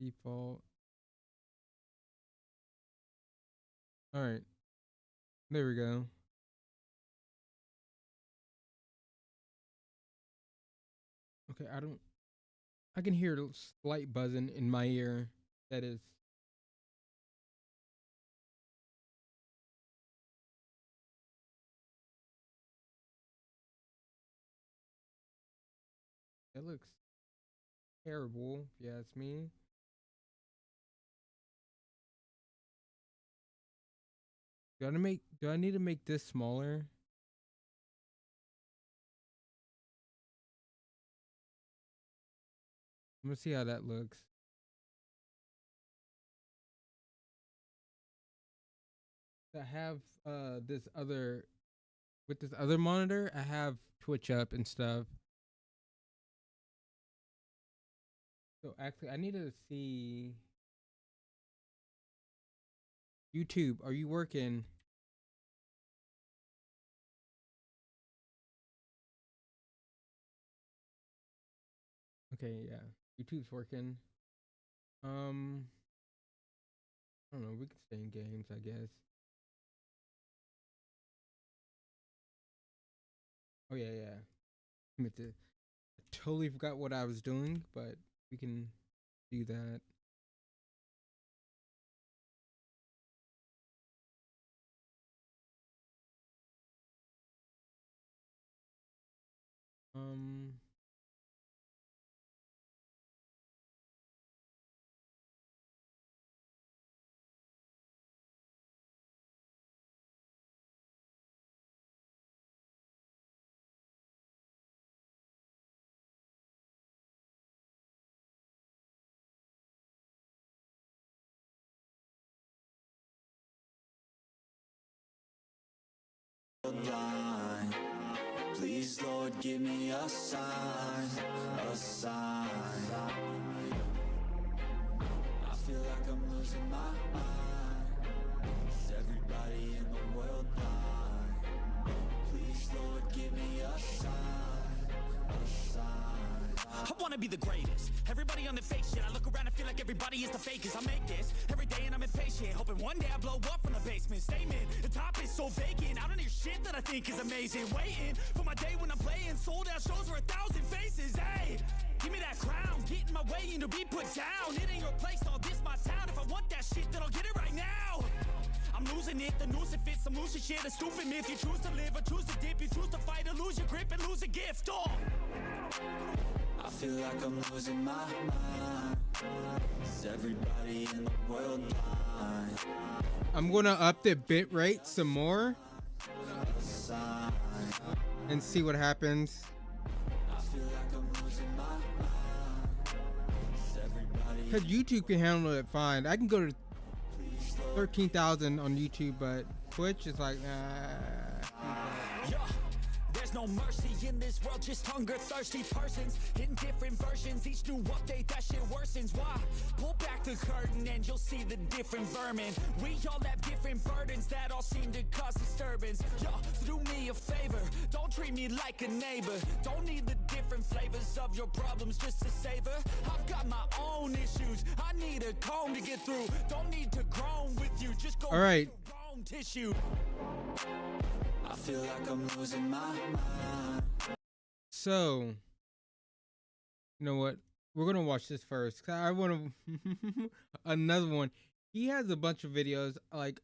Default. All right. There we go. Okay, I can hear a slight buzzing in my ear. That is. That looks terrible, if you ask me. Do I need to make this smaller? I'm gonna see how that looks. I have this other with this other monitor, I have Twitch up and stuff. So actually I need to see YouTube. Are you working? Okay, yeah. YouTube's working. Um I don't know, we can stay in games, I guess. Oh yeah, yeah. I meant to I totally forgot what I was doing, but we can do that. Um Line. Please, Lord, give me a sign, a sign. I feel like I'm losing my mind. Is everybody in the world blind? Please, Lord, give me a sign, a sign. I wanna be the greatest. Everybody on the fake shit. I look around and feel like everybody is the fakest. I make this every day and I'm impatient, hoping one day I blow up from the basement. Statement, the top is so vacant. I don't hear shit that I think is amazing. Waiting for my day when I'm playing sold out shows for 1,000 faces. Hey, give me that crown, get in my way and to be put down. It ain't your place, all this my town. If I want that shit, then I'll get it right now. I'm losing it, the noose it fits, I'm losing shit, a stupid myth. You choose to live or choose to dip, you choose to fight or lose your grip and lose a gift. Oh, I feel like I'm losing my mind. Is everybody in the world blind? I'm gonna up the bit rate some more and see what happens. I feel like I'm losing my mind. Is everybody Cause YouTube can handle it fine. I can go to 13,000 on YouTube, but Twitch is like, Yeah, there's no mercy in this world, just hunger thirsty persons in different versions. Each new update, that shit worsens. Why? Pull back the curtain and you'll see the different vermin. We all have different burdens that all seem to cause disturbance. Yo, do me a favor, don't treat me like a neighbor. Don't need the different flavors of your problems just to savor. I've got my own issues, I need a comb to get through. Don't need to groan with you, just go all right. get your own tissue. I feel like I'm losing my mind. So, you know what? We're gonna watch this first. 'Cause I want to another one. He has a bunch of videos. Like,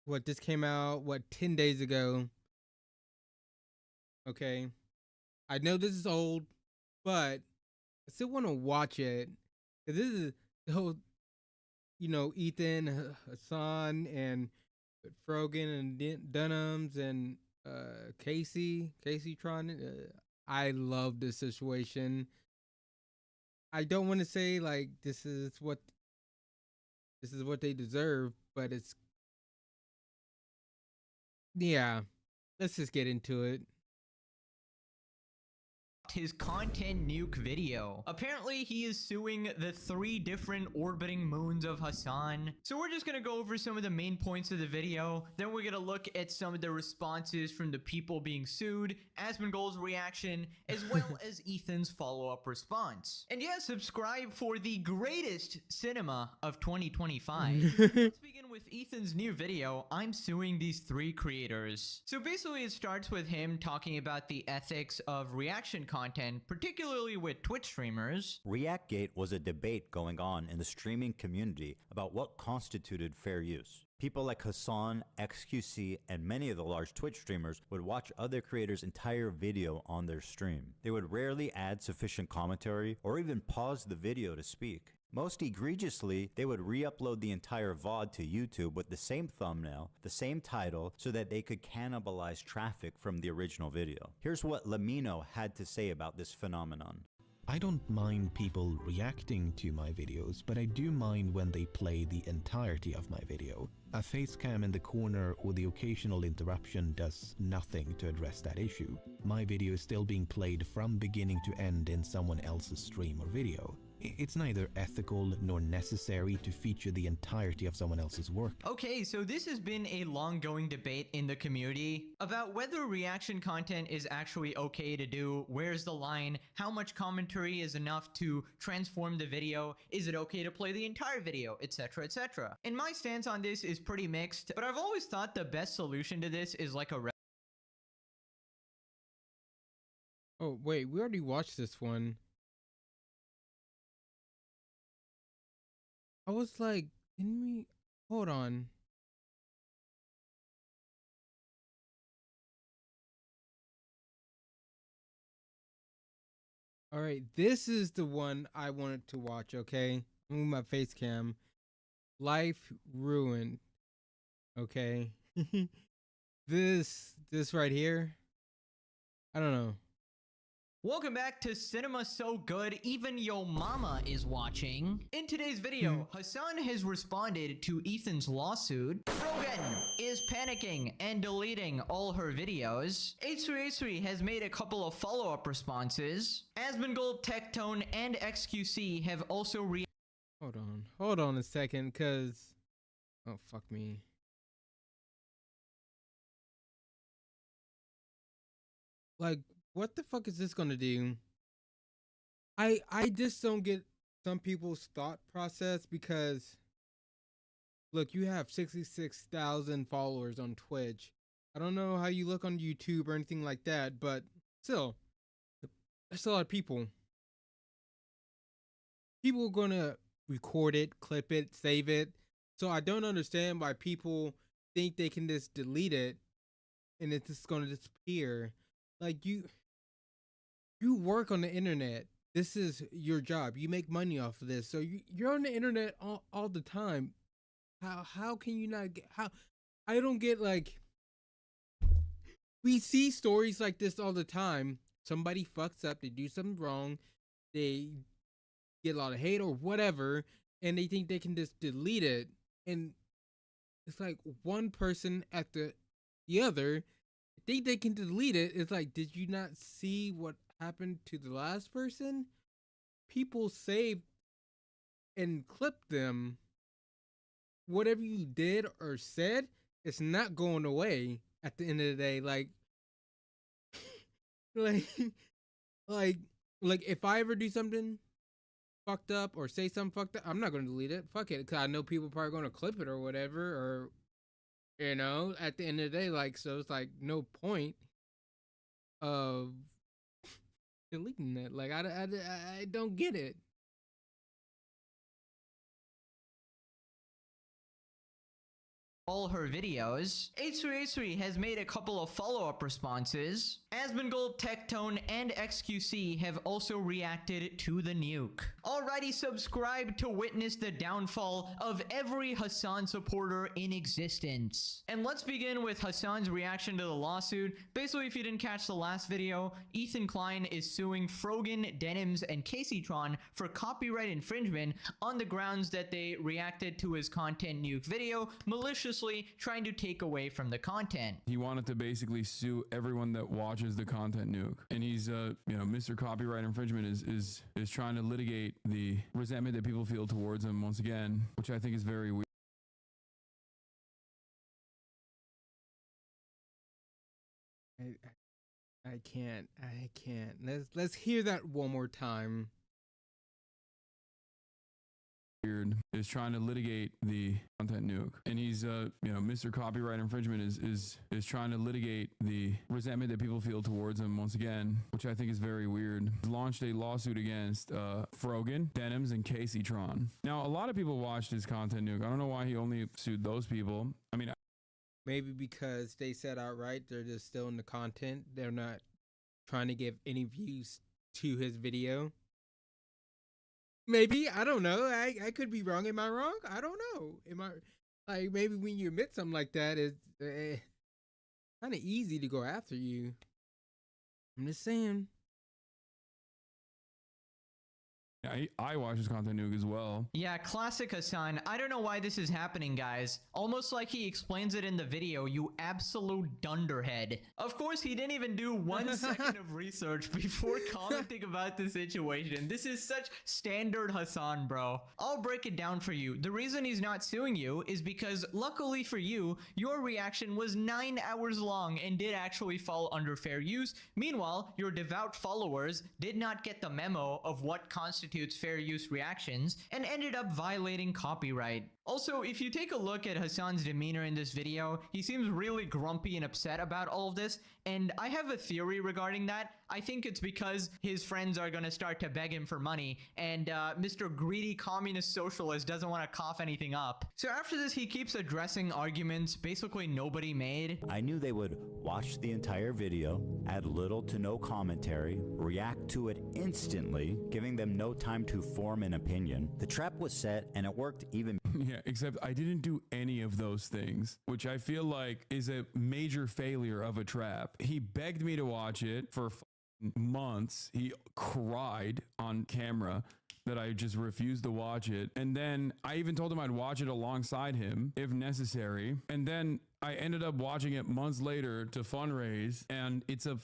what this came out 10 days ago. Okay, I know this is old, but I still want to watch it. 'Cause this is the whole, Ethan, Hassan, and Frogan and Dunhams and Casey Tron. I love this situation. I don't want to say like this is what they deserve, but it's yeah. Let's just get into it. his content nuke video. Apparently, he is suing the 3 different orbiting moons of Hasan. So we're just gonna go over some of the main points of the video. Then we're gonna look at some of the responses from the people being sued, Asmongold's reaction, as well as Ethan's follow-up response. And yeah, subscribe for the greatest cinema of 2025. Let's begin with Ethan's new video, I'm suing these 3 creators. So basically it starts with him talking about the ethics of reaction content, particularly with Twitch streamers. ReactGate was a debate going on in the streaming community about what constituted fair use. People like Hasan, XQC, and many of the large Twitch streamers would watch other creators' entire video on their stream. They would rarely add sufficient commentary or even pause the video to speak. Most egregiously, they would re-upload the entire VOD to YouTube with the same thumbnail, the same title, so that they could cannibalize traffic from the original video. Here's what Lamino had to say about this phenomenon. I don't mind people reacting to my videos, but I do mind when they play the entirety of my video. A facecam in the corner or the occasional interruption does nothing to address that issue. My video is still being played from beginning to end in someone else's stream or video. It's neither ethical nor necessary to feature the entirety of someone else's work. Okay, so this has been a long-going debate in the community about whether reaction content is actually okay to do, where's the line, how much commentary is enough to transform the video, is it okay to play the entire video, etc, etc. And my stance on this is pretty mixed, but I've always thought the best solution to this is like a Oh, wait, we already watched this one. I was like, didn't we? Hold on. All right, this is the one I wanted to watch, okay? I'm with my face cam. Life ruined. Okay. This right here. I don't know. Welcome back to Cinema So Good, even yo mama is watching. In today's video, Hasan has responded to Ethan's lawsuit. Frogan is panicking and deleting all her videos. H3H3 has made a couple of follow-up responses. Asmongold, Tectone, and XQC have also Hold on a second, cause oh fuck me. Like, what the fuck is this gonna do? I just don't get some people's thought process, because look, you have 66,000 followers on Twitch. I don't know how you look on YouTube or anything like that, but still, that's a lot of people. People are gonna record it, clip it, save it. So I don't understand why people think they can just delete it and it's just gonna disappear. Like, you work on the internet. This is your job. You make money off of this. So you're on the internet all the time. How can you not get, how, I don't get, like, we see stories like this all the time. Somebody fucks up, they do something wrong, they get a lot of hate or whatever, and they think they can just delete it. And it's like one person after the other think they can delete it. It's like, did you not see what happened to the last person? People saved and clipped them. Whatever you did or said, it's not going away at the end of the day. Like, like if I ever do something fucked up or say something fucked up, I'm not gonna delete it. Fuck it, cause I know people probably gonna clip it or whatever, or you know, at the end of the day, like, so it's like no point of deleting it. Like, I don't get it. all her videos. H3H3 has made a couple of follow-up responses. Asmongold, Tectone, and XQC have also reacted to the nuke. Alrighty, subscribe to witness the downfall of every Hasan supporter in existence. And let's begin with Hasan's reaction to the lawsuit. Basically, if you didn't catch the last video, Ethan Klein is suing Frogan, Denims, and Caseytron for copyright infringement on the grounds that they reacted to his content nuke video, maliciously maliciously trying to take away from the content. He wanted to basically sue everyone that watches the content nuke, and he's Mr. Copyright Infringement is trying to litigate the resentment that people feel towards him once again, which I think is very weird. I can't. Let's hear that one more time. Is trying to litigate the content nuke, and he's Mr. Copyright Infringement is trying to litigate the resentment that people feel towards him once again, which I think is very weird. Launched a lawsuit against Frogan, Denims, and Casey Tron. Now a lot of people watched his content nuke. I don't know why he only sued those people. I mean, maybe because they said outright they're just still in the content, they're not trying to give any views to his video. Maybe, I don't know. I could be wrong. Am I wrong? I don't know. Am I like, maybe when you admit something like that, it's kind of easy to go after you. I'm just saying. I watch his content nuke as well. Yeah, classic Hasan. I don't know why this is happening, guys. Almost like he explains it in the video, you absolute dunderhead. Of course, he didn't even do 1 second of research before commenting about the situation. This is such standard Hasan, bro. I'll break it down for you. The reason he's not suing you is because, luckily for you, your reaction was 9 hours long and did actually fall under fair use. Meanwhile, your devout followers did not get the memo of what constitutes fair use reactions and ended up violating copyright. Also, if you take a look at Hasan's demeanor in this video, he seems really grumpy and upset about all of this, and I have a theory regarding that. I think it's because his friends are gonna start to beg him for money, and Mr. Greedy Communist Socialist doesn't want to cough anything up. So after this, he keeps addressing arguments basically nobody made. I knew they would watch the entire video, add little to no commentary, react to it instantly, giving them no time to form an opinion. The trap was set, and it worked even. Yeah, except I didn't do any of those things, which I feel like is a major failure of a trap. He begged me to watch it for months. He cried on camera that I just refused to watch it. And then I even told him I'd watch it alongside him if necessary. And then I ended up watching it months later to fundraise, and it's a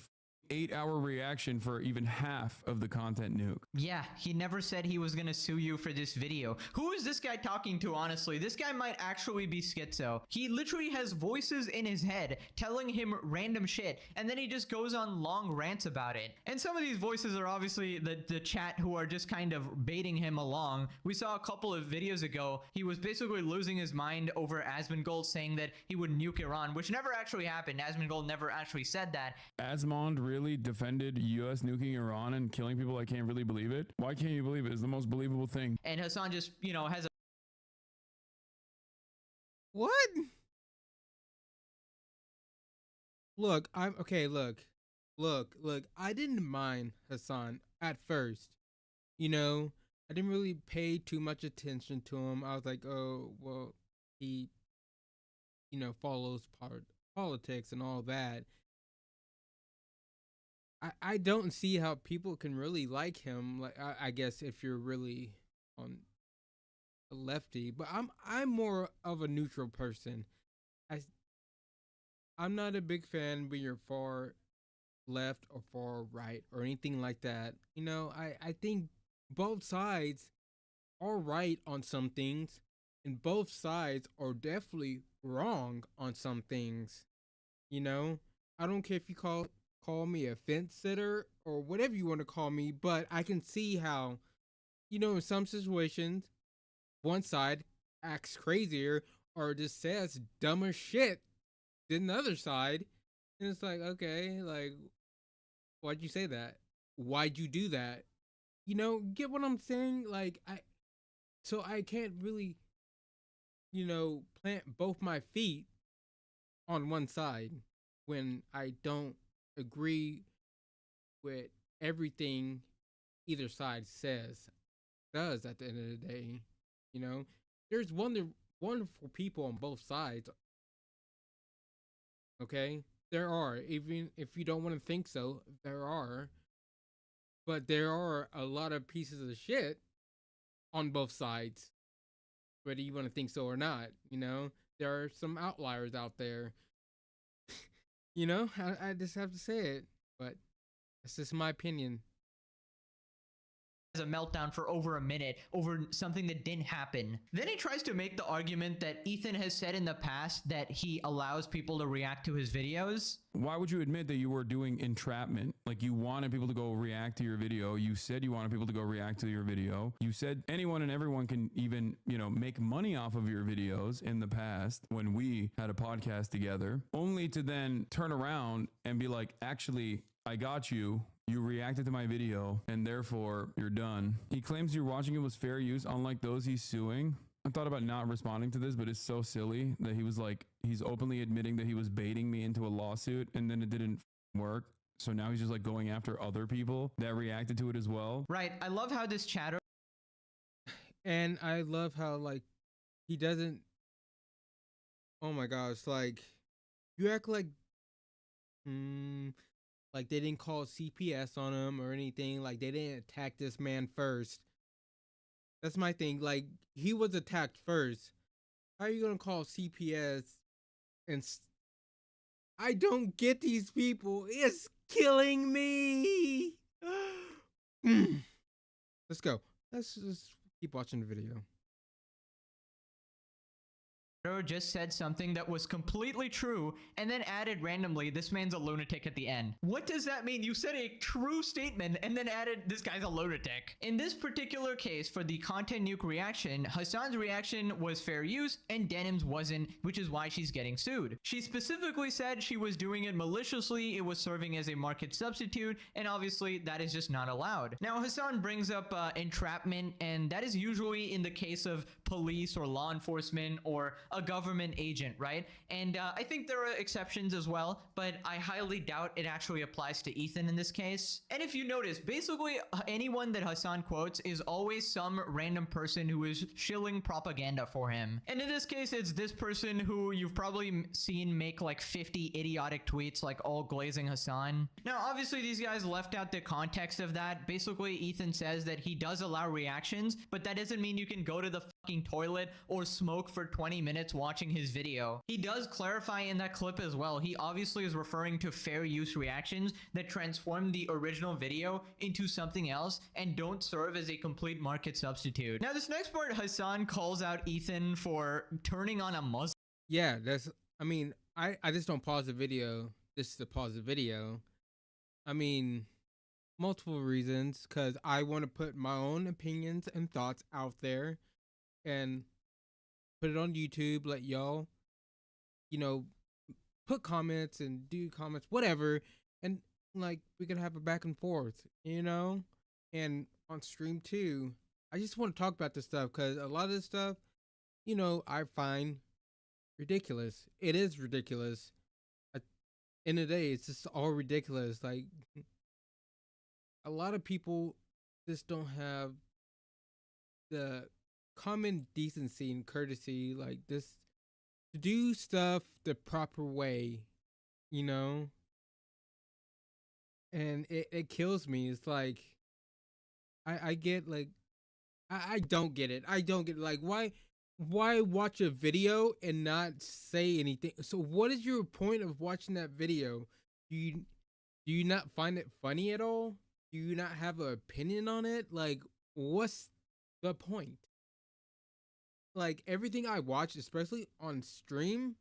8-hour reaction for even half of the content nuke. Yeah, he never said he was gonna sue you for this video. Who is this guy talking to, honestly? This guy might actually be schizo. He literally has voices in his head telling him random shit, and then he just goes on long rants about it. And some of these voices are obviously the chat who are just kind of baiting him along. We saw a couple of videos ago, he was basically losing his mind over Asmongold saying that he would nuke Iran, which never actually happened. Asmongold never actually said that. Asmond really defended US nuking Iran and killing people. I can't really believe it. Why can't you believe it? It's the most believable thing. And Hasan just, has a... What? Look, I'm okay. Look. I didn't mind Hasan at first. I didn't really pay too much attention to him. I was like, oh, well, he, follows politics and all that. I don't see how people can really like him. Like, I guess if you're really on a lefty, but I'm more of a neutral person. I'm not a big fan when you're far left or far right or anything like that. I think both sides are right on some things, and both sides are definitely wrong on some things. I don't care if you call me a fence sitter or whatever you want to call me, but I can see how, in some situations, one side acts crazier or just says dumber shit than the other side. And it's like, okay, like, why'd you say that? Why'd you do that? Get what I'm saying? Like, I can't really, plant both my feet on one side when I don't agree with everything either side does at the end of the day. There's wonderful people on both sides. Okay, there are, even if you don't want to think so, there are, but there are a lot of pieces of shit on both sides, whether you want to think so or not. there are some outliers out there. You know, I just have to say it, but it's just my opinion. A meltdown for over a minute over something that didn't happen. Then he tries to make the argument that Ethan has said in the past that he allows people to react to his videos. Why would you admit that you were doing entrapment? Like, you wanted people to go react to your video. You said you wanted people to go react to your video. You said anyone and everyone can even, you know, make money off of your videos in the past when we had a podcast together, only to then turn around and be like, actually, I got you. You reacted to my video and therefore you're done. He claims you're watching it was fair use, unlike those he's suing. I thought about not responding to this, but it's so silly that he was like, he's openly admitting that he was baiting me into a lawsuit and then it didn't work. So now he's just like going after other people that reacted to it as well. Right. I love how this chatter. And I love how, like, he doesn't. Oh my gosh, like, you act like like they didn't call CPS on him or anything. Like, they didn't attack this man first. That's my thing. Like, he was attacked first. How are you gonna call CPS? And I don't get these people. It's killing me. Let's go. Let's just keep watching the video. Just said something that was completely true and then added randomly, this man's a lunatic at the end. What does that mean? You said a true statement and then added, this guy's a lunatic. In this particular case, for the content nuke reaction, Hassan's reaction was fair use and Denim's wasn't, which is why she's getting sued. She specifically said she was doing it maliciously, it was serving as a market substitute, and obviously that is just not allowed. Now, Hassan brings up entrapment, and that is usually in the case of police or law enforcement or a government agent, right? And I think there are exceptions as well, but I highly doubt it actually applies to Ethan in this case. And if you notice, basically anyone that Hassan quotes is always some random person who is shilling propaganda for him. And in this case, it's this person who you've probably seen make like 50 idiotic tweets, like all glazing Hassan. Now, obviously these guys left out the context of that. Basically, Ethan says that he does allow reactions, but that doesn't mean you can go to the fucking toilet or smoke for 20 minutes watching his video. He does clarify in that clip as well. He obviously is referring to fair use reactions that transform the original video into something else and don't serve as a complete market substitute. Now, this next part, Hassan calls out Ethan for turning on a Muslim. Yeah, that's, I mean, I just don't pause the video. This is to pause the video. I mean, multiple reasons, because I want to put my own opinions and thoughts out there and put it on YouTube, let y'all, you know, put comments and do comments, whatever, and like we could have a back and forth, you know, and on stream too. I just want to talk about this stuff because a lot of this stuff, you know, I find ridiculous. It is ridiculous. At the end of the day, it's just all ridiculous. Like, a lot of people just don't have the common decency and courtesy, like this, to do stuff the proper way, you know. And it kills me. It's like, I get, like, I don't get it. I don't get it. Like, why watch a video and not say anything? So what is your point of watching that video? Do you not find it funny at all? Do you not have an opinion on it? Like, what's the point? Like, everything I watch, especially on stream,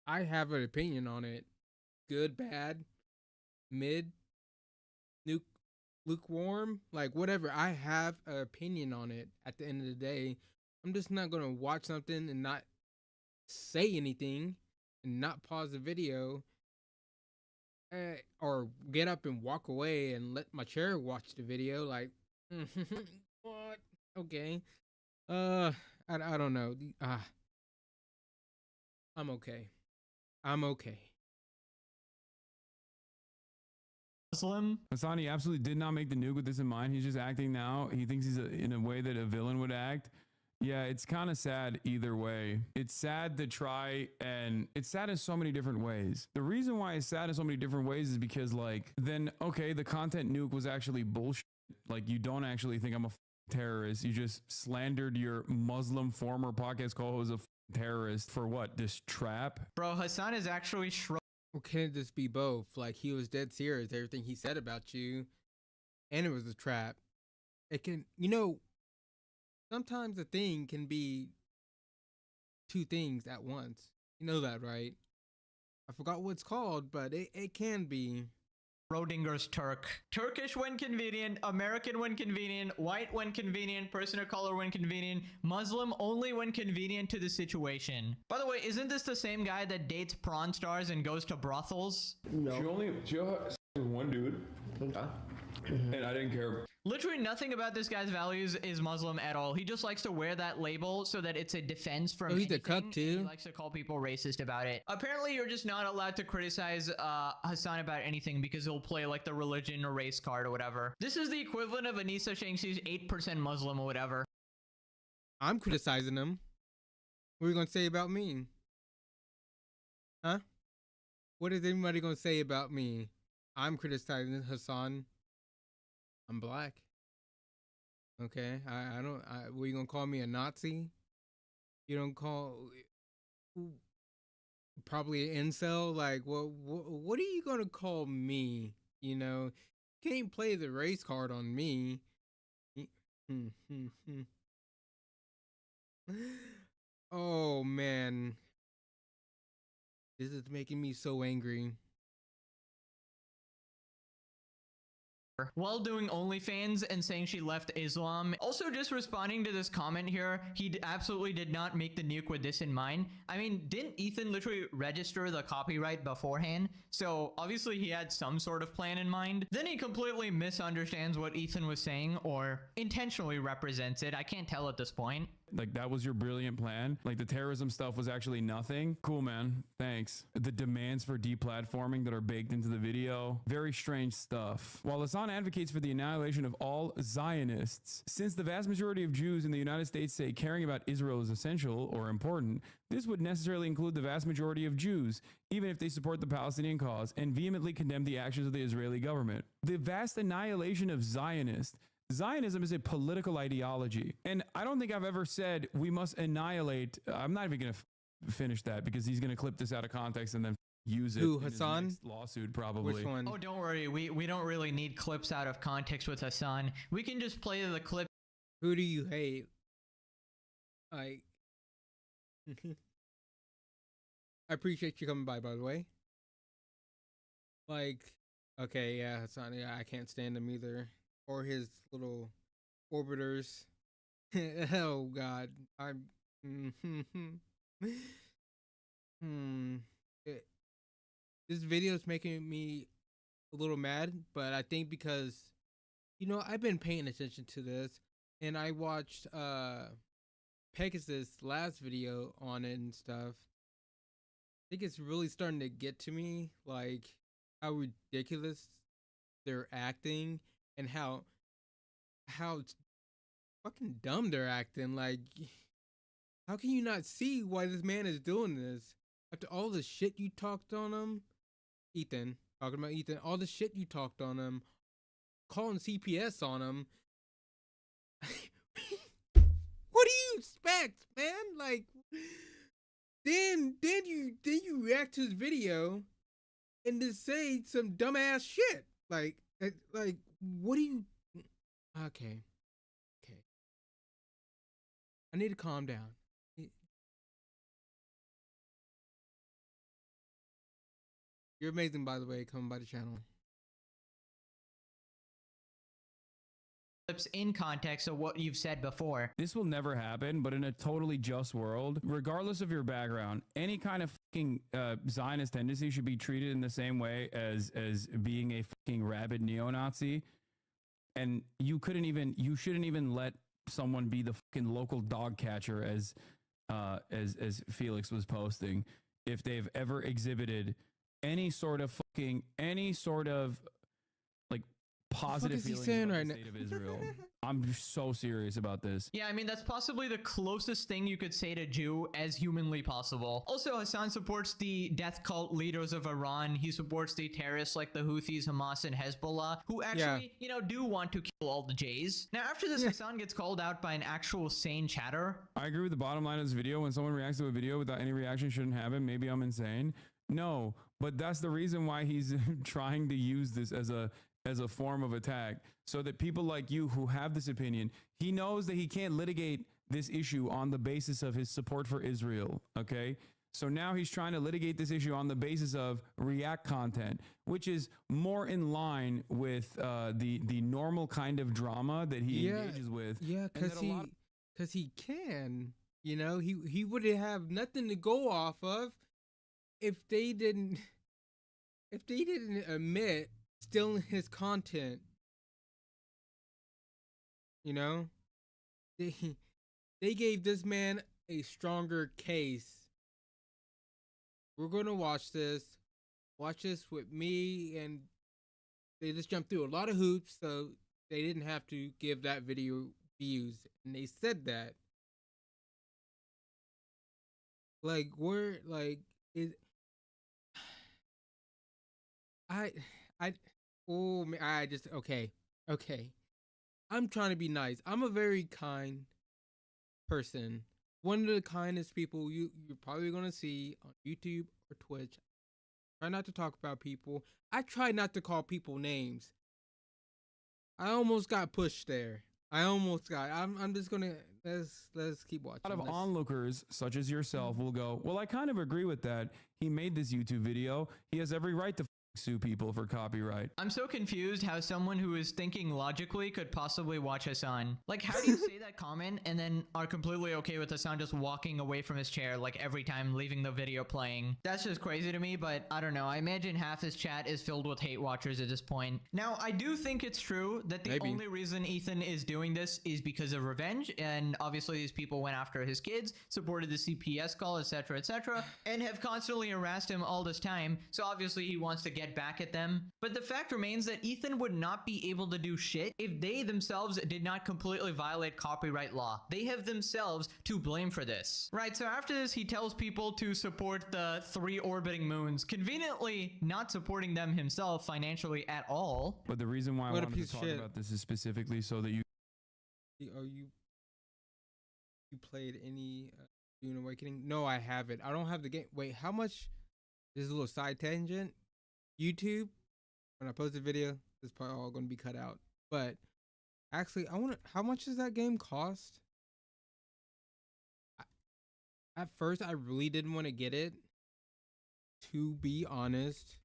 I have an opinion on it. Good, bad, mid, lukewarm, like whatever. I have an opinion on it at the end of the day. I'm just not going to watch something and not say anything and not pause the video or get up and walk away and let my chair watch the video. Like, what? Okay. I don't know. I'm okay. Hassan, he absolutely did not make the nuke with this in mind. He's just acting now. He thinks he's in a way that a villain would act. Yeah, it's kind of sad either way. It's sad to try, and it's sad in so many different ways. The reason why it's sad in so many different ways is because, like, then, okay, the content nuke was actually bullshit. Like, you don't actually think I'm a terrorist. You just slandered your Muslim former podcast co-host a terrorist for what? This trap? Bro, Hassan is actually Well, can this be both? Like, he was dead serious, everything he said about you, and it was a trap. It can, sometimes a thing can be two things at once. You know that, right? I forgot what it's called, but it can be. Schrodinger's Turk. Turkish when convenient, American when convenient, white when convenient, person of color when convenient, Muslim only when convenient to the situation. By the way, isn't this the same guy that dates prawn stars and goes to brothels? She has one dude. And I didn't care. Literally nothing about this guy's values is Muslim at all. He just likes to wear that label so that it's a defense from he's a anything, cuck and too. He likes to call people racist about it. Apparently, you're just not allowed to criticize Hassan about anything because he'll play like the religion or race card or whatever. This is the equivalent of Anissa saying she's 8% Muslim or whatever. I'm criticizing him. What are you gonna say about me? Huh? What is anybody gonna say about me? I'm criticizing Hassan. I'm black. Okay, I don't. Were you gonna call me a Nazi? You don't call. Probably an incel. Like, what are you gonna call me? Can't play the race card on me. Oh man, this is making me so angry. While doing OnlyFans and saying she left Islam. Also, just responding to this comment here, he absolutely did not make the nuke with this in mind. I mean, didn't Ethan literally register the copyright beforehand? So obviously he had some sort of plan in mind. Then he completely misunderstands what Ethan was saying or intentionally represents it. I can't tell at this point. Like, that was your brilliant plan? Like, the terrorism stuff was actually nothing? Cool, man. Thanks. The demands for deplatforming that are baked into the video. Very strange stuff. While Hassan advocates for the annihilation of all Zionists, since the vast majority of Jews in the United States say caring about Israel is essential or important, this would necessarily include the vast majority of Jews, even if they support the Palestinian cause and vehemently condemn the actions of the Israeli government. The vast annihilation of Zionists. Zionism is a political ideology. And I don't think I've ever said we must annihilate. I'm not even going to finish that because he's going to clip this out of context and then use it Who, in his Hassan? next lawsuit probably. Which one? Oh, don't worry. We don't really need clips out of context with Hassan. We can just play the clip. Who do you hate? I appreciate you coming by the way. Like, okay, yeah, Hassan, yeah, I can't stand him either. Or his little orbiters. Oh God, I'm. This video is making me a little mad, but I think because I've been paying attention to this, and I watched Pegasus' last video on it and stuff. I think it's really starting to get to me, like how ridiculous they're acting. And how fucking dumb they're acting. Like, how can you not see why this man is doing this? After all the shit you talked on him, Ethan, talking about Ethan, all the shit you talked on him, calling CPS on him. What do you expect, man? Like, then you react to his video and just say some dumbass shit. Like, what do you? Okay. I need to calm down. You're amazing, by the way, coming by the channel. Clips in context of what you've said before. This will never happen, but in a totally just world, regardless of your background, any kind of fucking Zionist tendency should be treated in the same way as being a fucking rabid neo-Nazi. And you shouldn't even let someone be the fucking local dog catcher as Felix was posting if they've ever exhibited any sort of like positive is he feelings saying about right the now? state of Israel. I'm so serious about this. Yeah, I mean, that's possibly the closest thing you could say to Jew as humanly possible. Also, Hassan supports the death cult leaders of Iran. He supports the terrorists like the Houthis, Hamas, and Hezbollah, who actually, you know, do want to kill all the Jays. Now, after this, Hassan gets called out by an actual sane chatter. I agree with the bottom line of this video. When someone reacts to a video without any reaction shouldn't happen. Maybe I'm insane. No, but that's the reason why he's trying to use this as a form of attack, so that people like you who have this opinion, he knows that he can't litigate this issue on the basis of his support for Israel. Okay. So now he's trying to litigate this issue on the basis of react content, which is more in line with the normal kind of drama that he engages with. Yeah, And that because he can, you know, he would have nothing to go off of if they didn't admit stealing his content. You know, they gave this man a stronger case. We're gonna watch this with me, and they just jumped through a lot of hoops, so they didn't have to give that video views, and they said that. Like, we're like, is oh man, I just okay. I'm trying to be nice. I'm a very kind person. One of the kindest people you're probably gonna see on YouTube or Twitch. Try not to talk about people. I try not to call people names. I almost got pushed there. I'm just gonna let's keep watching. A lot of Let's- onlookers, such as yourself, will go, well, I kind of agree with that. He made this YouTube video. He has every right to sue people for copyright. I'm so confused how someone who is thinking logically could possibly watch Hassan. Like, how do you say that comment and then are completely okay with Hassan just walking away from his chair, like, every time, leaving the video playing? That's just crazy to me, but I don't know. I imagine half his chat is filled with hate watchers at this point. Now, I do think it's true that the Maybe. only reason Ethan is doing this is because of revenge, and obviously these people went after his kids, supported the CPS call, etc., and have constantly harassed him all this time, so obviously he wants to get back at them. But the fact remains that Ethan would not be able to do shit if they themselves did not completely violate copyright law. They have themselves to blame for this. Right, so after this, he tells people to support the 3 orbiting moons, conveniently not supporting them himself financially at all. But the reason why I What a wanted piece to of talk shit. about this is specifically so that you Oh, you played any Dune Awakening? No, I haven't. I don't have the game. Wait, how much? This is a little side tangent. YouTube, when I post a video, this is probably all going to be cut out. But actually, I want to. How much does that game cost? At first, I really didn't want to get it. To be honest.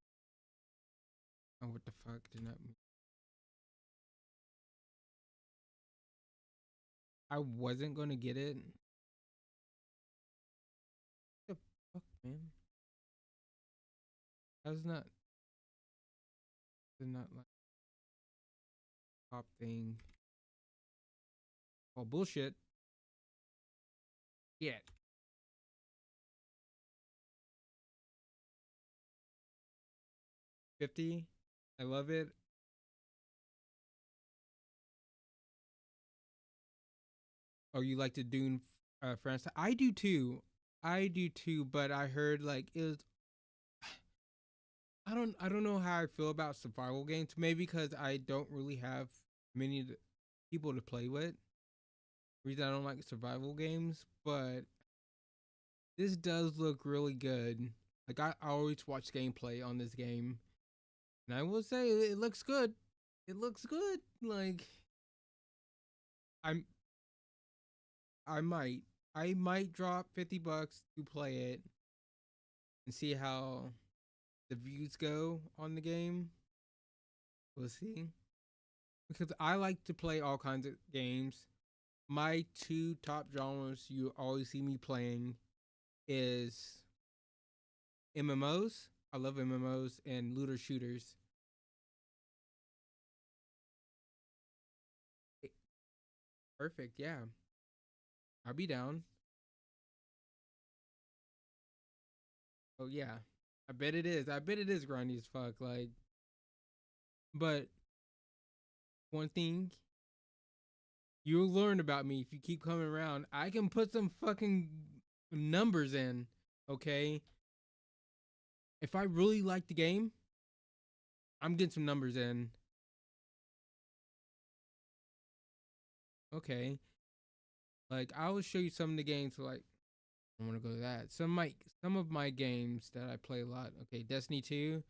Oh, what the fuck did that mean? I wasn't going to get it. What the fuck, man? That's not. They're not like top thing. Oh, bullshit. Yeah. $50. I love it. Oh, you like the Dune franchise? I do too. But I heard like it was. I don't know how I feel about survival games. Maybe because I don't really have many people to play with. Reason I don't like survival games, but this does look really good. Like I always watch gameplay on this game, and I will say it looks good. It looks good. Like I might drop $50 to play it and see how the views go on the game. We'll see. Because I like to play all kinds of games. My 2 top genres you always see me playing is MMOs. I love MMOs and looter shooters. Perfect, yeah. I'll be down. Oh yeah. I bet it is. I bet it is grindy as fuck. Like, but one thing you'll learn about me if you keep coming around. I can put some fucking numbers in, okay? If I really like the game, I'm getting some numbers in. Okay. Like, I will show you some of the games, like, I want to go to that. Some of my games that I play a lot. Okay, Destiny 2.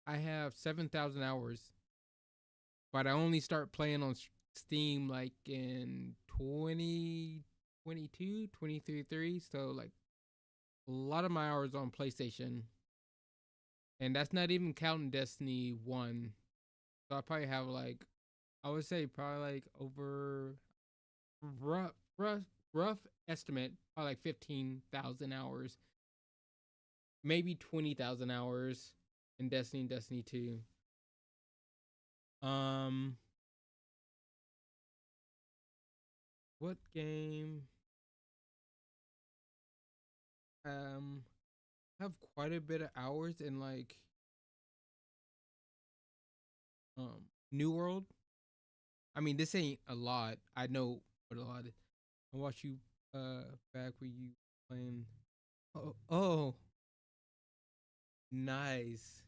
I have 7,000 hours, but I only start playing on Steam like in 2022, 2023. So like a lot of my hours on PlayStation, and that's not even counting Destiny 1. So I probably have like, I would say probably like over rough estimate, probably like 15,000 hours, maybe 20,000 hours in Destiny and Destiny 2. What game? Have quite a bit of hours in like New World. I mean, this ain't a lot. I know what a lot is. I watched you back when you playing. Oh, nice.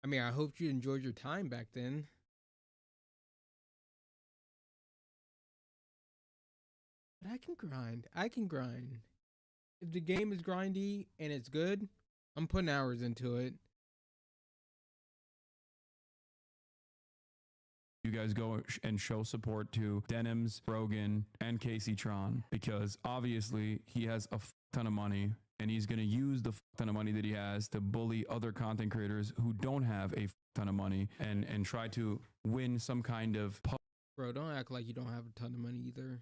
I mean, I hope you enjoyed your time back then. But I can grind. I can grind. If the game is grindy and it's good, I'm putting hours into it. You guys go and show support to Denims, Rogan, and Casey Tron, because obviously he has a ton of money and he's going to use the ton of money that he has to bully other content creators who don't have a ton of money and try to win some kind of Bro, don't act like you don't have a ton of money either.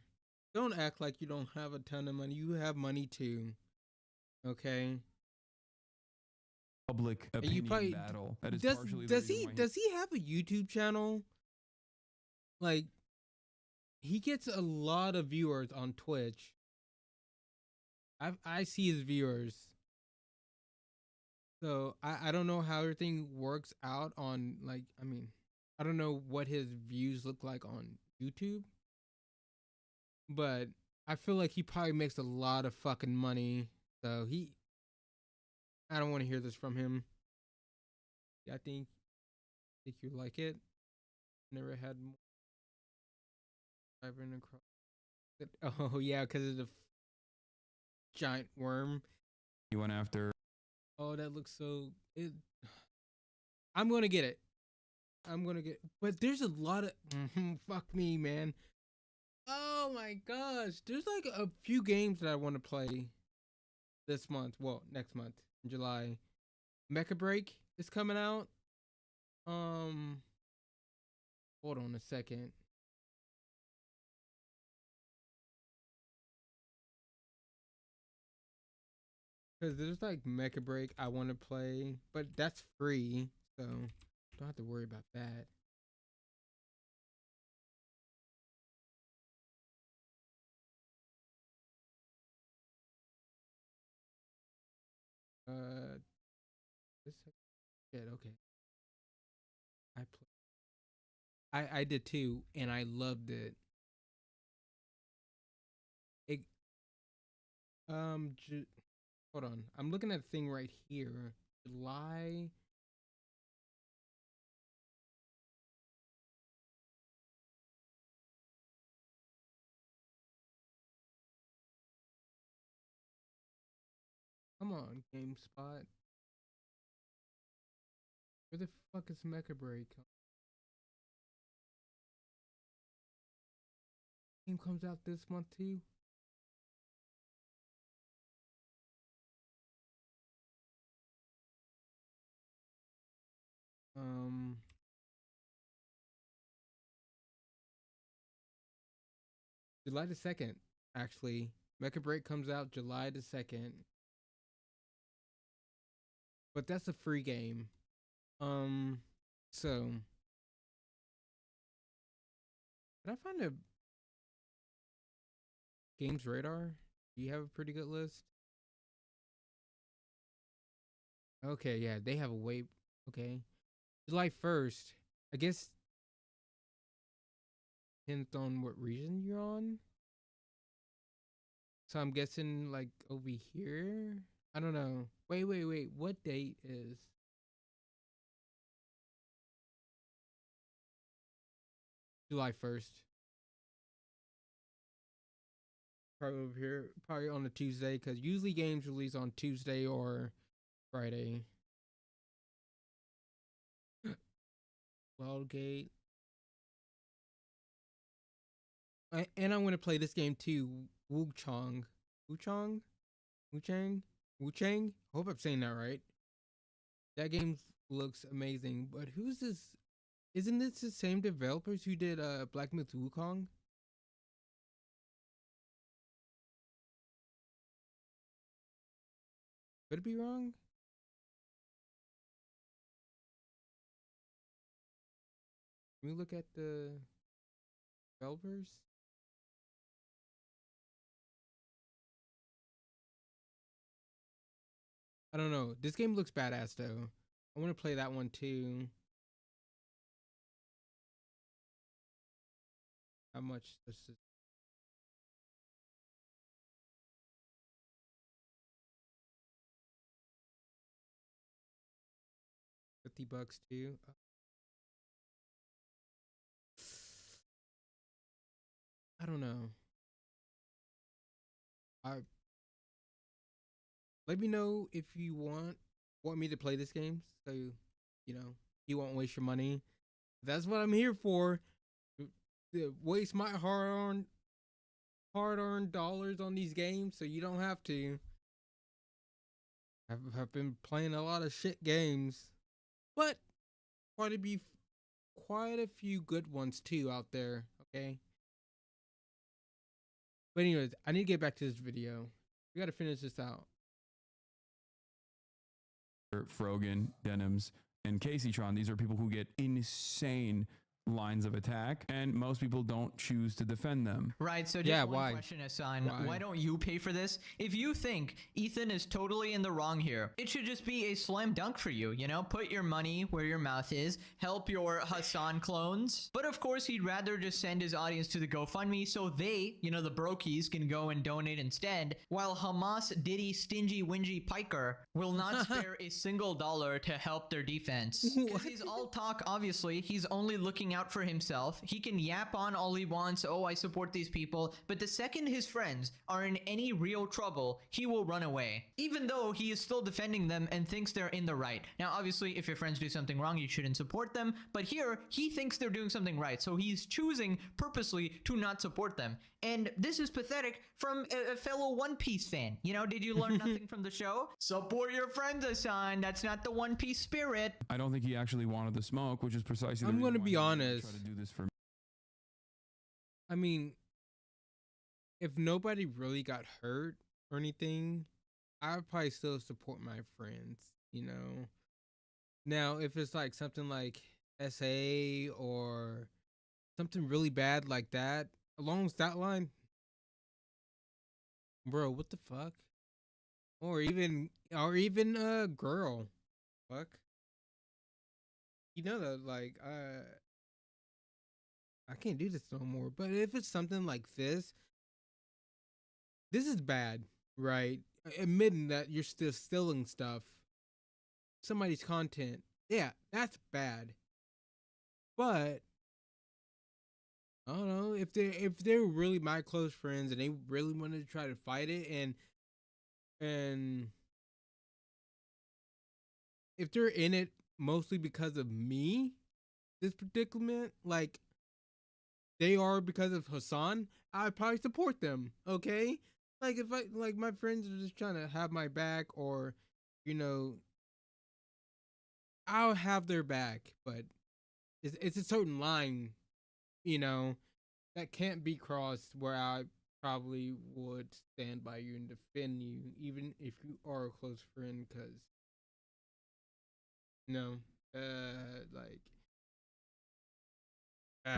Don't act like you don't have a ton of money. You have money too. Okay? public And you opinion probably battle. That is does partially the does reason he why does he have a YouTube channel? Like, he gets a lot of viewers on Twitch. I see his viewers. So I don't know how everything works out on, like, I mean, I don't know what his views look like on YouTube. But I feel like he probably makes a lot of fucking money. So I don't want to hear this from him. I think you like it. Never had more driving across. Oh yeah, because of the giant worm. he went after. Oh, that looks so. I'm gonna get it. But there's a lot of. Fuck me, man. Oh my gosh, there's like a few games that I want to play this month. Well, next month in July. Mecha Break is coming out. Hold on a second. Cause there's like Mecha Break I want to play, but that's free, so don't have to worry about that. This shit. Okay, I did too, and I loved it. It hold on, I'm looking at a thing right here. July. Come on, GameSpot. Where the fuck is Mecha Break? Game comes out this month too. Um, July the 2nd, actually. Mecha Break comes out July the 2nd. But that's a free game. So did I find a Games Radar? Do you have a pretty good list? Okay, yeah, they have a way. Okay, July 1st I guess depends on what region you're on. So I'm guessing like over here. I don't know. Wait. What date is July 1st? Probably over here. Probably on a Tuesday because usually games release on Tuesday or Friday. Wildgate. And I'm gonna play this game too. Wuchang. Wuchang? Wuchang? Wuchang? I hope I'm saying that right. That game looks amazing. But who's this? Isn't this the same developers who did Black Myth Wukong? Could it be wrong? Can we look at the developers? I don't know. This game looks badass though. I want to play that one too. How much this is? $50 too. I don't know. Let me know if you want me to play this game. So you won't waste your money. That's what I'm here for. Waste my hard-earned dollars on these games, so you don't have to. I've been playing a lot of shit games, but quite a few good ones too out there. Okay. But anyways, I need to get back to this video. We got to finish this out. Frogan, Denims, and Caseytron. These are people who get insane lines of attack, and most people don't choose to defend them. Right, so just Yeah, one why? question, Hassan. Why? Why don't you pay for this? If you think Ethan is totally in the wrong here, it should just be a slam dunk for you, you know? Put your money where your mouth is. Help your Hassan clones. But of course, he'd rather just send his audience to the GoFundMe so they, the brokies, can go and donate instead, while Hamas Diddy Stingy Wingy Piker will not spare a single dollar to help their defense. Because he's all talk, obviously. He's only looking out for himself. He can yap on all he wants. Oh, I support these people. But the second his friends are in any real trouble, he will run away. Even though he is still defending them and thinks they're in the right. Now, obviously, if your friends do something wrong, you shouldn't support them. But here, he thinks they're doing something right. So he's choosing purposely to not support them. And this is pathetic from a fellow One Piece fan. Did you learn nothing from the show? Support your friends, Hassan. That's not the One Piece spirit. I don't think he actually wanted the smoke, which is precisely. I'm going to be honest. Try to do this for me. I mean, if nobody really got hurt or anything, I would probably still support my friends, Now, if it's like something like SA or something really bad like that, along that line, bro, what the fuck? Or even a girl, fuck. That like I can't do this no more. But if it's something like this is bad, right? Admitting that you're still stealing stuff, somebody's content, yeah, that's bad. But I don't know if they're really my close friends and they really wanted to try to fight it, and if they're in it mostly because of me, this predicament, like they are because of Hassan, I'd probably support them. Okay, like if my friends are just trying to have my back, or I'll have their back, but it's a certain line, that can't be crossed where I probably would stand by you and defend you, even if you are a close friend, because like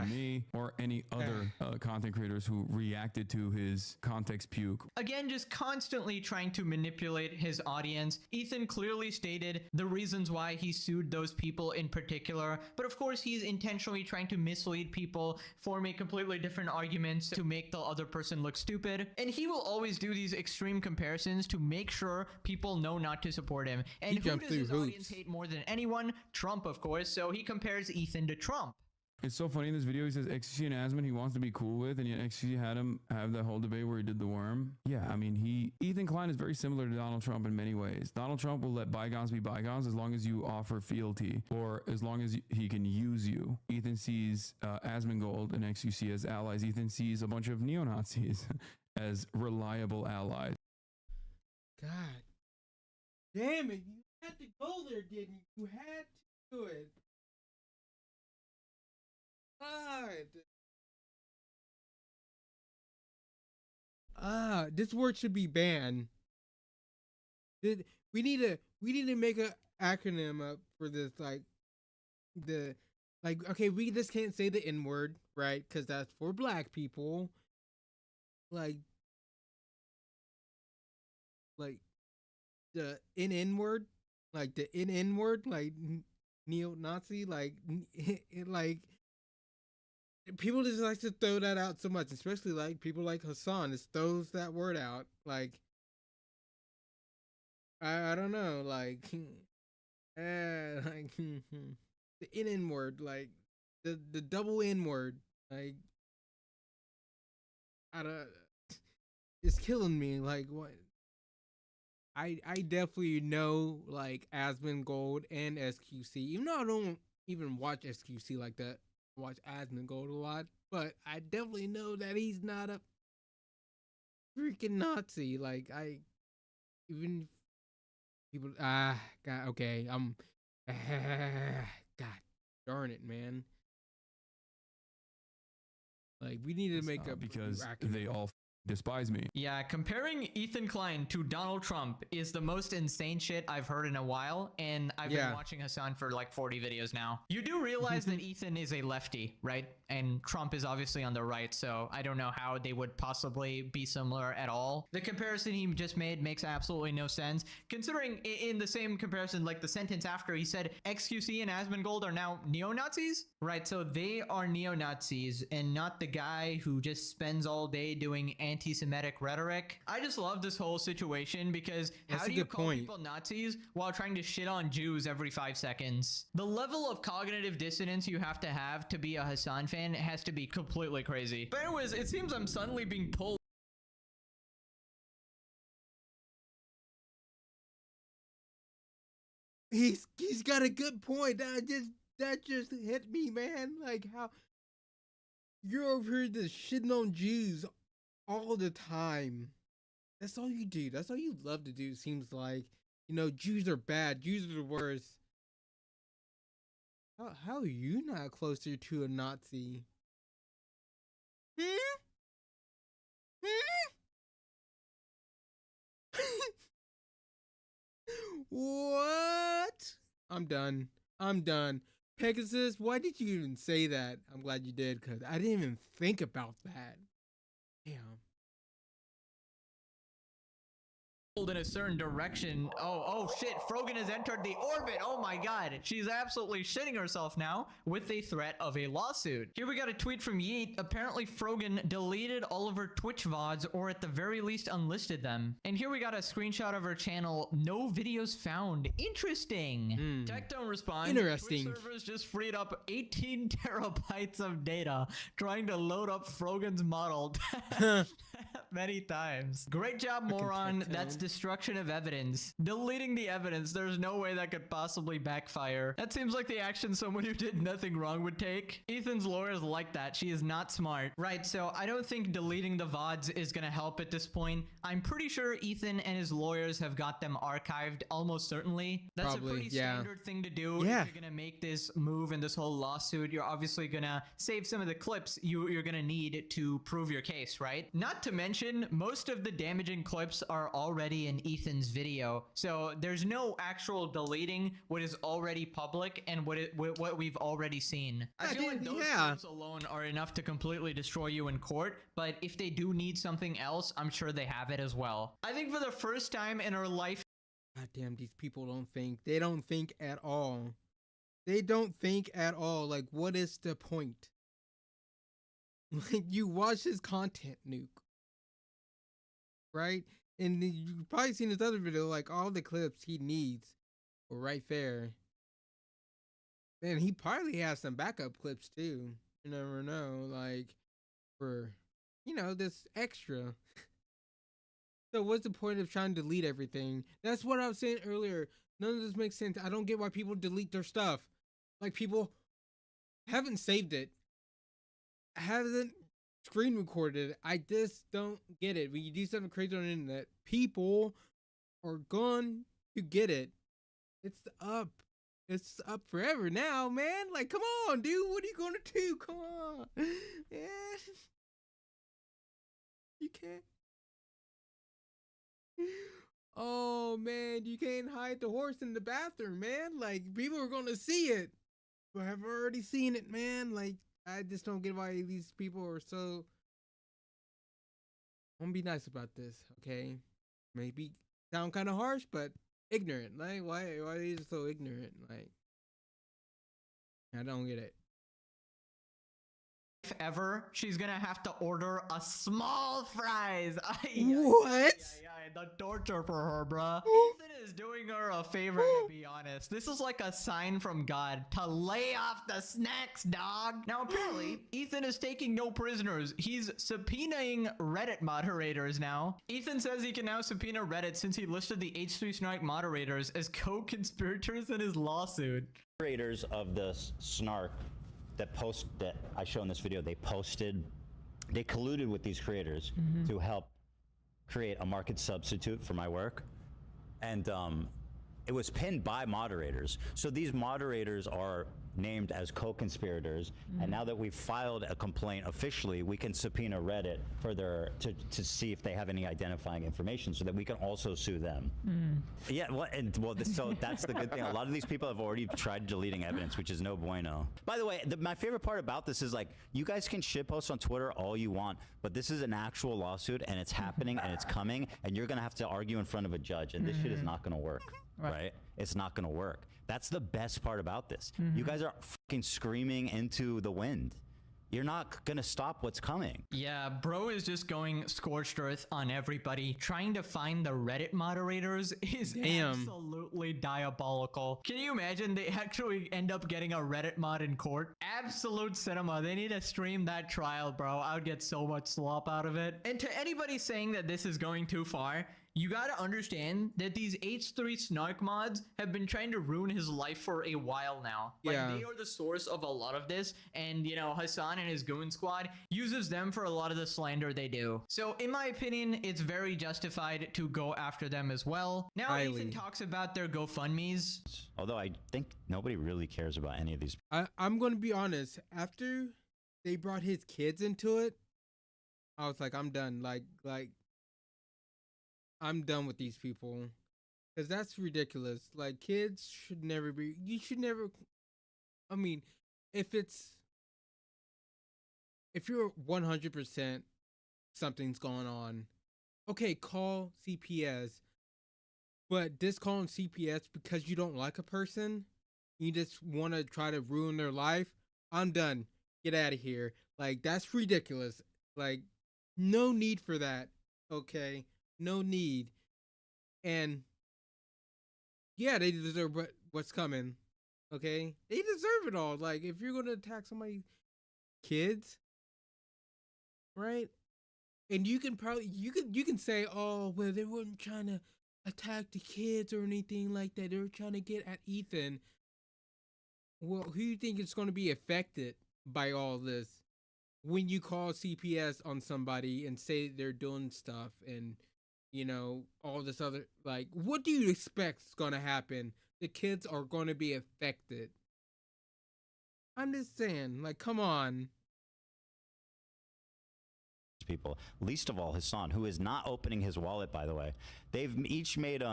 me or any other content creators who reacted to his context puke. Again, just constantly trying to manipulate his audience. Ethan clearly stated the reasons why he sued those people in particular, but of course he's intentionally trying to mislead people, forming completely different arguments to make the other person look stupid. And he will always do these extreme comparisons to make sure people know not to support him. And who does his audience hate more than anyone? Trump, of course, so he compares Ethan to Trump. It's so funny in this video, he says XQC and Asmon he wants to be cool with, and yet XQC had him have that whole debate where he did the worm. Yeah, I mean, Ethan Klein is very similar to Donald Trump in many ways. Donald Trump will let bygones be bygones as long as you offer fealty, or as long as he can use you. Ethan sees Asmongold and XQC as allies. Ethan sees a bunch of neo-Nazis as reliable allies. God damn it, you had to go there, didn't you? You had to do it. God. This word should be banned. We need to make a acronym up for this, okay, we just can't say the N word, right? Because that's for black people. Like the N word, like the N word, like neo-Nazi, like people just like to throw that out so much, especially like people like Hassan just throws that word out. Like, I don't know, like, like the N word, like the double N word, like, I don't. It's killing me. Like, what? I definitely know like Asmongold and SQC, even though I don't even watch SQC like that. I watch Asmongold a lot, but I definitely know that he's not a freaking Nazi. Like, even people, God, okay, God darn it, man. Like, we need to make a because they all despise me. Yeah, comparing Ethan Klein to Donald Trump is the most insane shit I've heard in a while, and I've been watching Hassan for like 40 videos now. You do realize that Ethan is a lefty, right? And Trump is obviously on the right, so I don't know how they would possibly be similar at all. The comparison he just made makes absolutely no sense, considering in the same comparison, like the sentence after, he said XQC and Asmongold are now neo-Nazis, right? So they are neo-Nazis and not the guy who just spends all day doing anti-Semitic rhetoric. I just love this whole situation because how do you call people Nazis while trying to shit on Jews every 5 seconds? The level of cognitive dissonance you have to be a Hassan fan has to be completely crazy. But anyways, it seems I'm suddenly being pulled. He's got a good point. That just hit me, man. Like, how you're over here just shitting on Jews all the time. That's all you do. That's all you love to do, seems like. You know, Jews are bad. Jews are the worst. How are you not closer to a Nazi? What? I'm done. Pegasus, why did you even say that? I'm glad you did, because I didn't even think about that. Damn. In a certain direction. Oh shit, Frogan has entered the orbit. Oh my god, she's absolutely shitting herself now with the threat of a lawsuit. Here we got a tweet from Yeet. Apparently Frogan deleted all of her Twitch VODs, or at the very least unlisted them. And here we got a screenshot of her channel. No videos found. Interesting. Tectone responds. Interesting. Twitch servers just freed up 18 terabytes of data trying to load up Frogan's model many times. Great job, moron. That's destruction of evidence. Deleting the evidence. There's no way that could possibly backfire. That seems like the action someone who did nothing wrong would take. Ethan's lawyers like that. She is not smart. Right, so I don't think deleting the VODs is gonna help at this point. I'm pretty sure Ethan and his lawyers have got them archived almost certainly. That's probably a pretty standard thing to do. If you're gonna make this move in this whole lawsuit, you're obviously gonna save some of the clips you're gonna need to prove your case, right? Not to mention, most of the damaging clips are already already in Ethan's video. So there's no actual deleting what is already public and what we've already seen. I feel like those clips alone are enough to completely destroy you in court, but if they do need something else, I'm sure they have it as well. I think for the first time in our life, God damn, these people don't think. They don't think at all. They don't think at all. Like, what is the point? Like, you watch his content, Nuke. Right? And you've probably seen his other video, like, all the clips he needs are right there. And he probably has some backup clips, too. You never know. Like, for, this extra. So what's the point of trying to delete everything? That's what I was saying earlier. None of this makes sense. I don't get why people delete their stuff. Like, people haven't saved it, haven't screen recorded it. I just don't get it. When you do something crazy on the internet, people are going to get it. It's up. It's up forever now, man. Like, come on, dude. What are you gonna do? Come on. Man. You can't. Oh man, you can't hide the horse in the bathroom, man. Like, people are gonna see it. But I've already seen it, man. Like, I just don't get why these people are so. I'm gonna be nice about this, okay? Maybe sound kind of harsh, but ignorant. Like, why are they so ignorant? Like, I don't get it. if ever, she's gonna have to order a small fries. What? The torture for her, bruh. Ethan is doing her a favor, to be honest. This is like a sign from God to lay off the snacks, dog. Now, apparently, Ethan is taking no prisoners. He's subpoenaing Reddit moderators now. Ethan says he can now subpoena Reddit since he listed the H3 Snark moderators as co-conspirators in his lawsuit. Creators of the snark that I show in this video, they colluded with these creators to help create a market substitute for my work, and it was pinned by moderators. So these moderators are named as co-conspirators, and now that we've filed a complaint officially, we can subpoena Reddit for to see if they have any identifying information, so that we can also sue them. Yeah, so that's the good thing. A lot of these people have already tried deleting evidence, which is no bueno. By the way, my favorite part about this is, like, you guys can shitpost on Twitter all you want, but this is an actual lawsuit, and it's happening, and it's coming, and you're gonna have to argue in front of a judge, and this shit is not gonna work, right? It's not gonna work. That's the best part about this. You guys are fucking screaming into the wind. You're not gonna stop what's coming. Yeah, bro is just going scorched earth on everybody. Trying to find the Reddit moderators is absolutely diabolical. Can you imagine they actually end up getting a Reddit mod in court? Absolute cinema. They need to stream that trial, bro. I would get so much slop out of it. And to anybody saying that this is going too far, you gotta understand that these H3 Snark mods have been trying to ruin his life for a while now. Like, they are the source of a lot of this, and, you know, Hassan and his goon squad uses them for a lot of the slander they do. So, in my opinion, it's very justified to go after them as well. Now, Ethan talks about their GoFundMes. Although I think nobody really cares about any of these. I'm gonna be honest. After they brought his kids into it, I was like, I'm done. Like, I'm done with these people, because that's ridiculous. Like, kids should never be. You should never. I mean, if you're 100% something's going on, okay, call CPS. But this calling CPS because you don't like a person, you just want to try to ruin their life. I'm done. Get out of here. Like, that's ridiculous. Like, no need for that. Okay. No need. And yeah, they deserve what's coming. Okay? They deserve it all. Like, if you're going to attack somebody's kids, right? And you can probably you can say, "Oh, well, they weren't trying to attack the kids or anything like that. They were trying to get at Ethan." Well, who do you think is going to be affected by all this when you call CPS on somebody and say they're doing stuff and, you know, all this other, like, what do you expect is going to happen? The kids are going to be affected. I'm just saying, like, come on. people, least of all Hassan, who is not opening his wallet, by the way. They've each made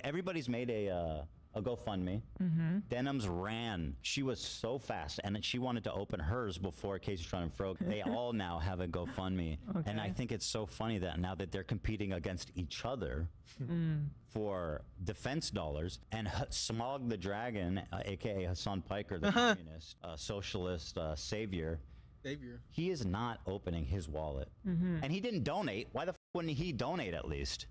everybody's made a GoFundMe. Denims ran. She was so fast, and she wanted to open hers before Casey Tron and Frog. They all now have a GoFundMe, and I think it's so funny that now that they're competing against each other for defense dollars, and Smog the Dragon, aka Hassan Piker, the communist, socialist savior. He is not opening his wallet, and he didn't donate. Why the f wouldn't he donate at least?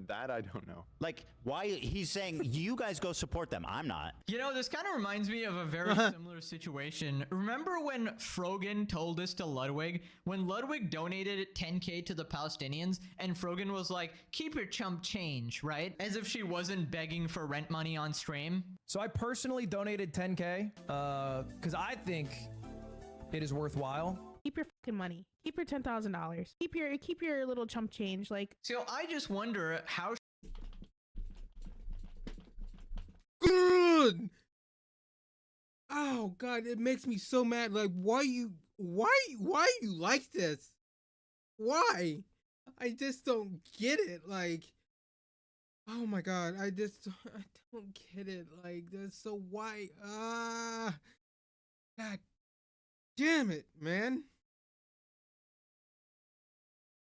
That I don't know. Like, why he's saying you guys go support them? I'm not. You know, this kind of reminds me of a very similar situation. Remember when Frogan told this to Ludwig? When Ludwig donated 10K to the Palestinians, and Frogan was like, keep your chump change, right? As if she wasn't begging for rent money on stream. So I personally donated 10K because I think it is worthwhile. Keep your fucking money. Keep your $10,000. Keep your little chump change. Like, So I just wonder how Good. Oh God, it makes me so mad. Like, why you like this? Why? I just don't get it. Like, oh my God, I don't get it. Like, that's so why? God damn it, man.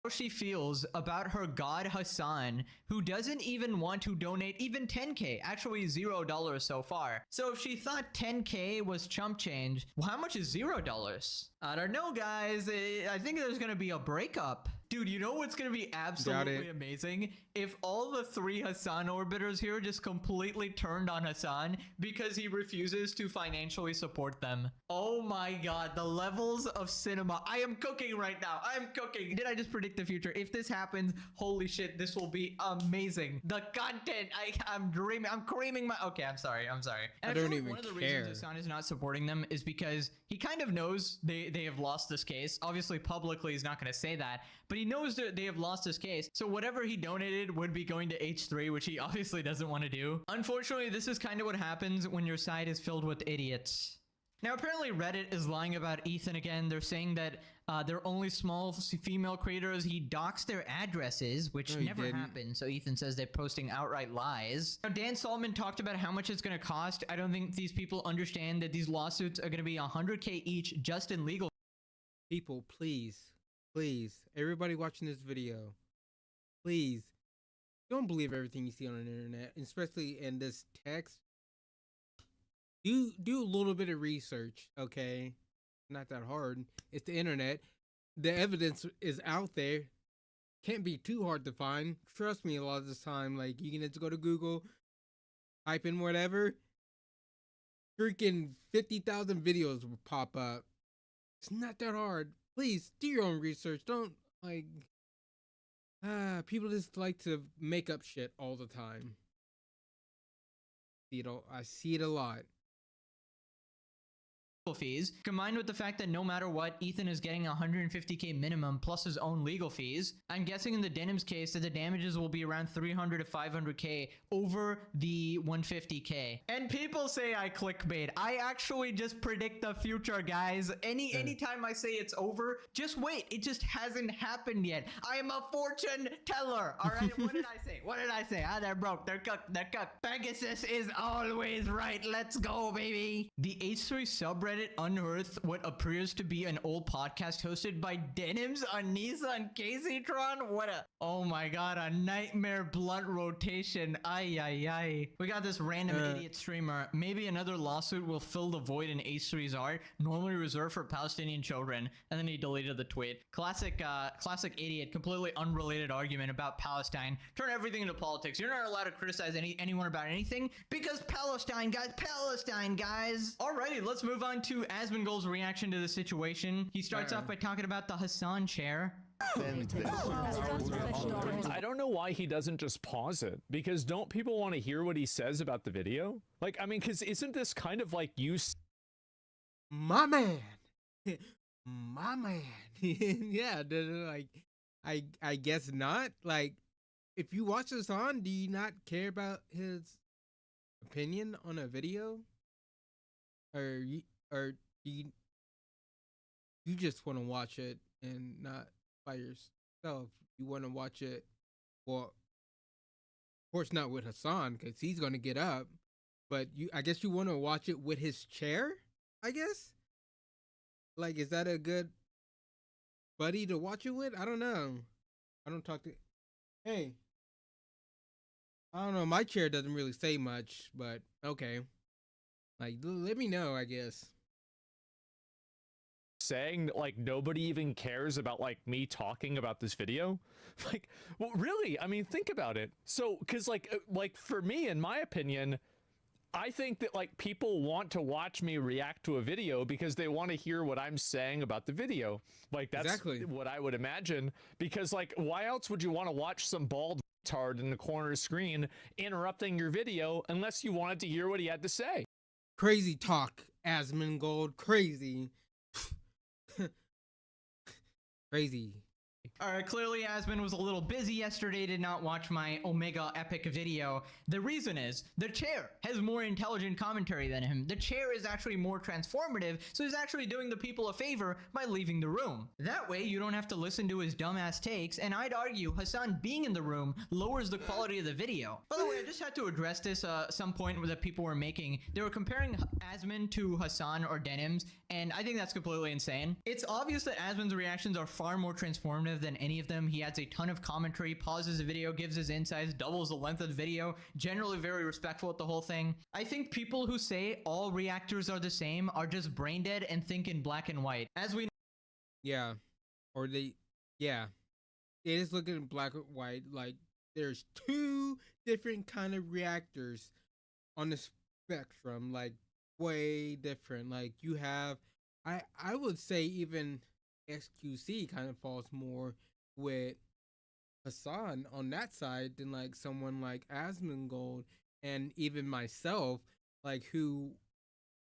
she feels about her god Hassan, who doesn't even want to donate even 10K, actually $0 so far. So if she thought 10K was chump change, well, how much is $0? I don't know, guys. I think there's gonna be a breakup. Dude, you know what's gonna be absolutely amazing? If all the 3 Hassan orbiters here just completely turned on Hassan because he refuses to financially support them. Oh my God, the levels of cinema. I am cooking right now. I am cooking. Did I just predict the future? If this happens, holy shit, this will be amazing. The content, I'm dreaming. I'm creaming my... Okay, I'm sorry. And I don't even one of the care. reasons Hassan is not supporting them is because he kind of knows they have lost this case. Obviously, publicly, he's not going to say that, but he knows that they have lost this case. So whatever he donated would be going to H3, which he obviously doesn't want to do. Unfortunately, this is kind of what happens when your side is filled with idiots. Now, apparently Reddit is lying about Ethan again. They're saying that they're only small female creators. He doxed their addresses, which never happened. So Ethan says they're posting outright lies. Now, Dan Solomon talked about how much it's going to cost. I don't think these people understand that these lawsuits are going to be 100K each just in legal. People, please, everybody watching this video, please, don't believe everything you see on the internet, especially in this text. Do a little bit of research, okay? Not that hard. It's the internet. The evidence is out there. Can't be too hard to find. Trust me, a lot of the time, like, you can just go to Google, type in whatever, freaking 50,000 videos will pop up. It's not that hard. Please do your own research. Don't like people just like to make up shit all the time. I see it a lot. Fees, combined with the fact that no matter what, Ethan is getting 150K minimum plus his own legal fees. I'm guessing in the Denims case that the damages will be around 300 to 500K over the 150K. And people say I clickbait. I actually just predict the future, guys. Anytime I say it's over, just wait. It just hasn't happened yet. I am a fortune teller. All right, what did I say? Ah, they're broke. They're cooked. Pegasus is always right. Let's go, baby. The H3 subreddit unearthed what appears to be an old podcast hosted by Denims, Anissa, and Caseytron. Oh my God, a nightmare blunt rotation. Ay. We got this random idiot streamer. Maybe another lawsuit will fill the void in H3's art, normally reserved for Palestinian children. And then he deleted the tweet. Classic idiot, completely unrelated argument about Palestine. Turn everything into politics. You're not allowed to criticize anyone about anything because Palestine, guys. Alrighty, let's move on to Asmongold's reaction to the situation. He starts off by talking about the Hassan chair. I don't know why he doesn't just pause it, because don't people want to hear what he says about the video? Like, I mean, because isn't this kind of like you... My man. Yeah, like, I guess not. Like, if you watch Hassan, do you not care about his opinion on a video? Or you just want to watch it and not by yourself. You want to watch it, well, of course not with Hassan because he's gonna get up. But I guess you want to watch it with his chair. I guess. Like, is that a good buddy to watch it with? I don't know. I don't talk to. Hey. I don't know. My chair doesn't really say much, but okay. Like, let me know, I guess. Saying that, like, nobody even cares about, like, me talking about this video. Like, well, really? I mean, think about it. So, because, like for me, in my opinion, I think that, like, people want to watch me react to a video because they want to hear what I'm saying about the video. Like, that's exactly what I would imagine. Because, like, why else would you want to watch some bald retard in the corner screen interrupting your video unless you wanted to hear what he had to say? Crazy talk, Asmongold. Crazy. Crazy. Alright, clearly Asmon was a little busy yesterday, did not watch my Omega Epic video. The reason is, the chair has more intelligent commentary than him. The chair is actually more transformative, so he's actually doing the people a favor by leaving the room. That way, you don't have to listen to his dumbass takes, and I'd argue Hassan being in the room lowers the quality of the video. By the way, I just had to address this some point where the people were making. They were comparing Asmon to Hassan or Denims, and I think that's completely insane. It's obvious that Asmon's reactions are far more transformative than any of them. He adds a ton of commentary, pauses the video, gives his insights, doubles the length of the video, generally very respectful at the whole thing. I think people who say all reactors are the same are just brain dead and think in black and white. As we Yeah. Or yeah. It is looking in black and white. Like, there's two different kind of reactors on the spectrum. Like, way different. Like, you have, I would say even XQC kind of falls more with Hassan on that side than like someone like Asmongold, and even myself, like, who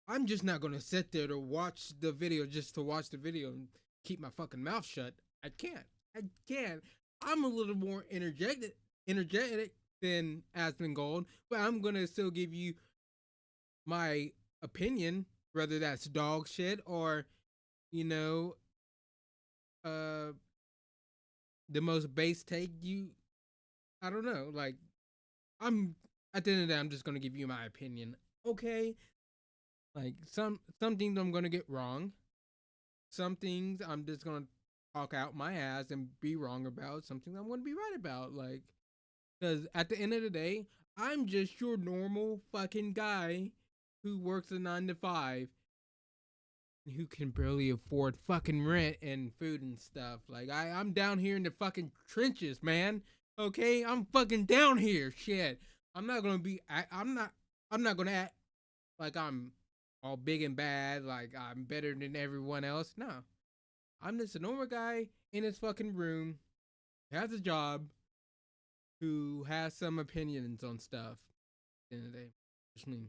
I'm just not gonna sit there to watch the video just to watch the video and keep my fucking mouth shut. I can't. I'm a little more energetic than Asmongold, but I'm gonna still give you my opinion, whether that's dog shit or, you know, the most base take. I don't know, like, I'm at the end of the day, I'm just gonna give you my opinion, okay? Like, some things I'm gonna get wrong, some things I'm just gonna talk out my ass and be wrong about, some things I'm gonna be right about, like, because at the end of the day, I'm just your normal fucking guy who works a 9 to 5, who can barely afford fucking rent and food and stuff. Like, I'm down here in the fucking trenches, man. Okay, I'm fucking down here. Shit, I'm not gonna gonna act like I'm all big and bad, like I'm better than everyone else. No, I'm just a normal guy in his fucking room, has a job, who has some opinions on stuff. At the end of the day, just me.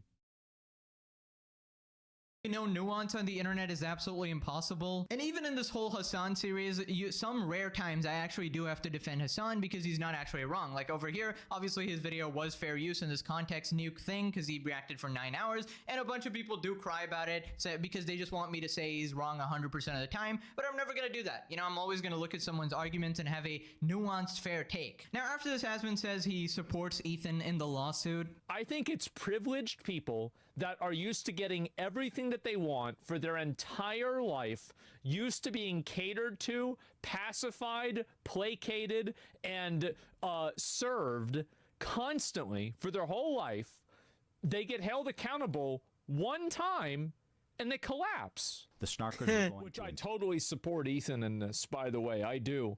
No nuance on the internet is absolutely impossible. And even in this whole Hassan series, some rare times I actually do have to defend Hassan because he's not actually wrong. Like over here, obviously his video was fair use in this context nuke thing because he reacted for 9 hours, and a bunch of people do cry about it because they just want me to say he's wrong 100% of the time, but I'm never gonna do that. You know, I'm always gonna look at someone's arguments and have a nuanced, fair take. Now, after this, Asmon says he supports Ethan in the lawsuit. I think it's privileged people that are used to getting everything that they want for their entire life, used to being catered to, pacified, placated, and served constantly for their whole life. They get held accountable one time and they collapse. The snarkers are going Which I totally support Ethan in this, by the way. I do.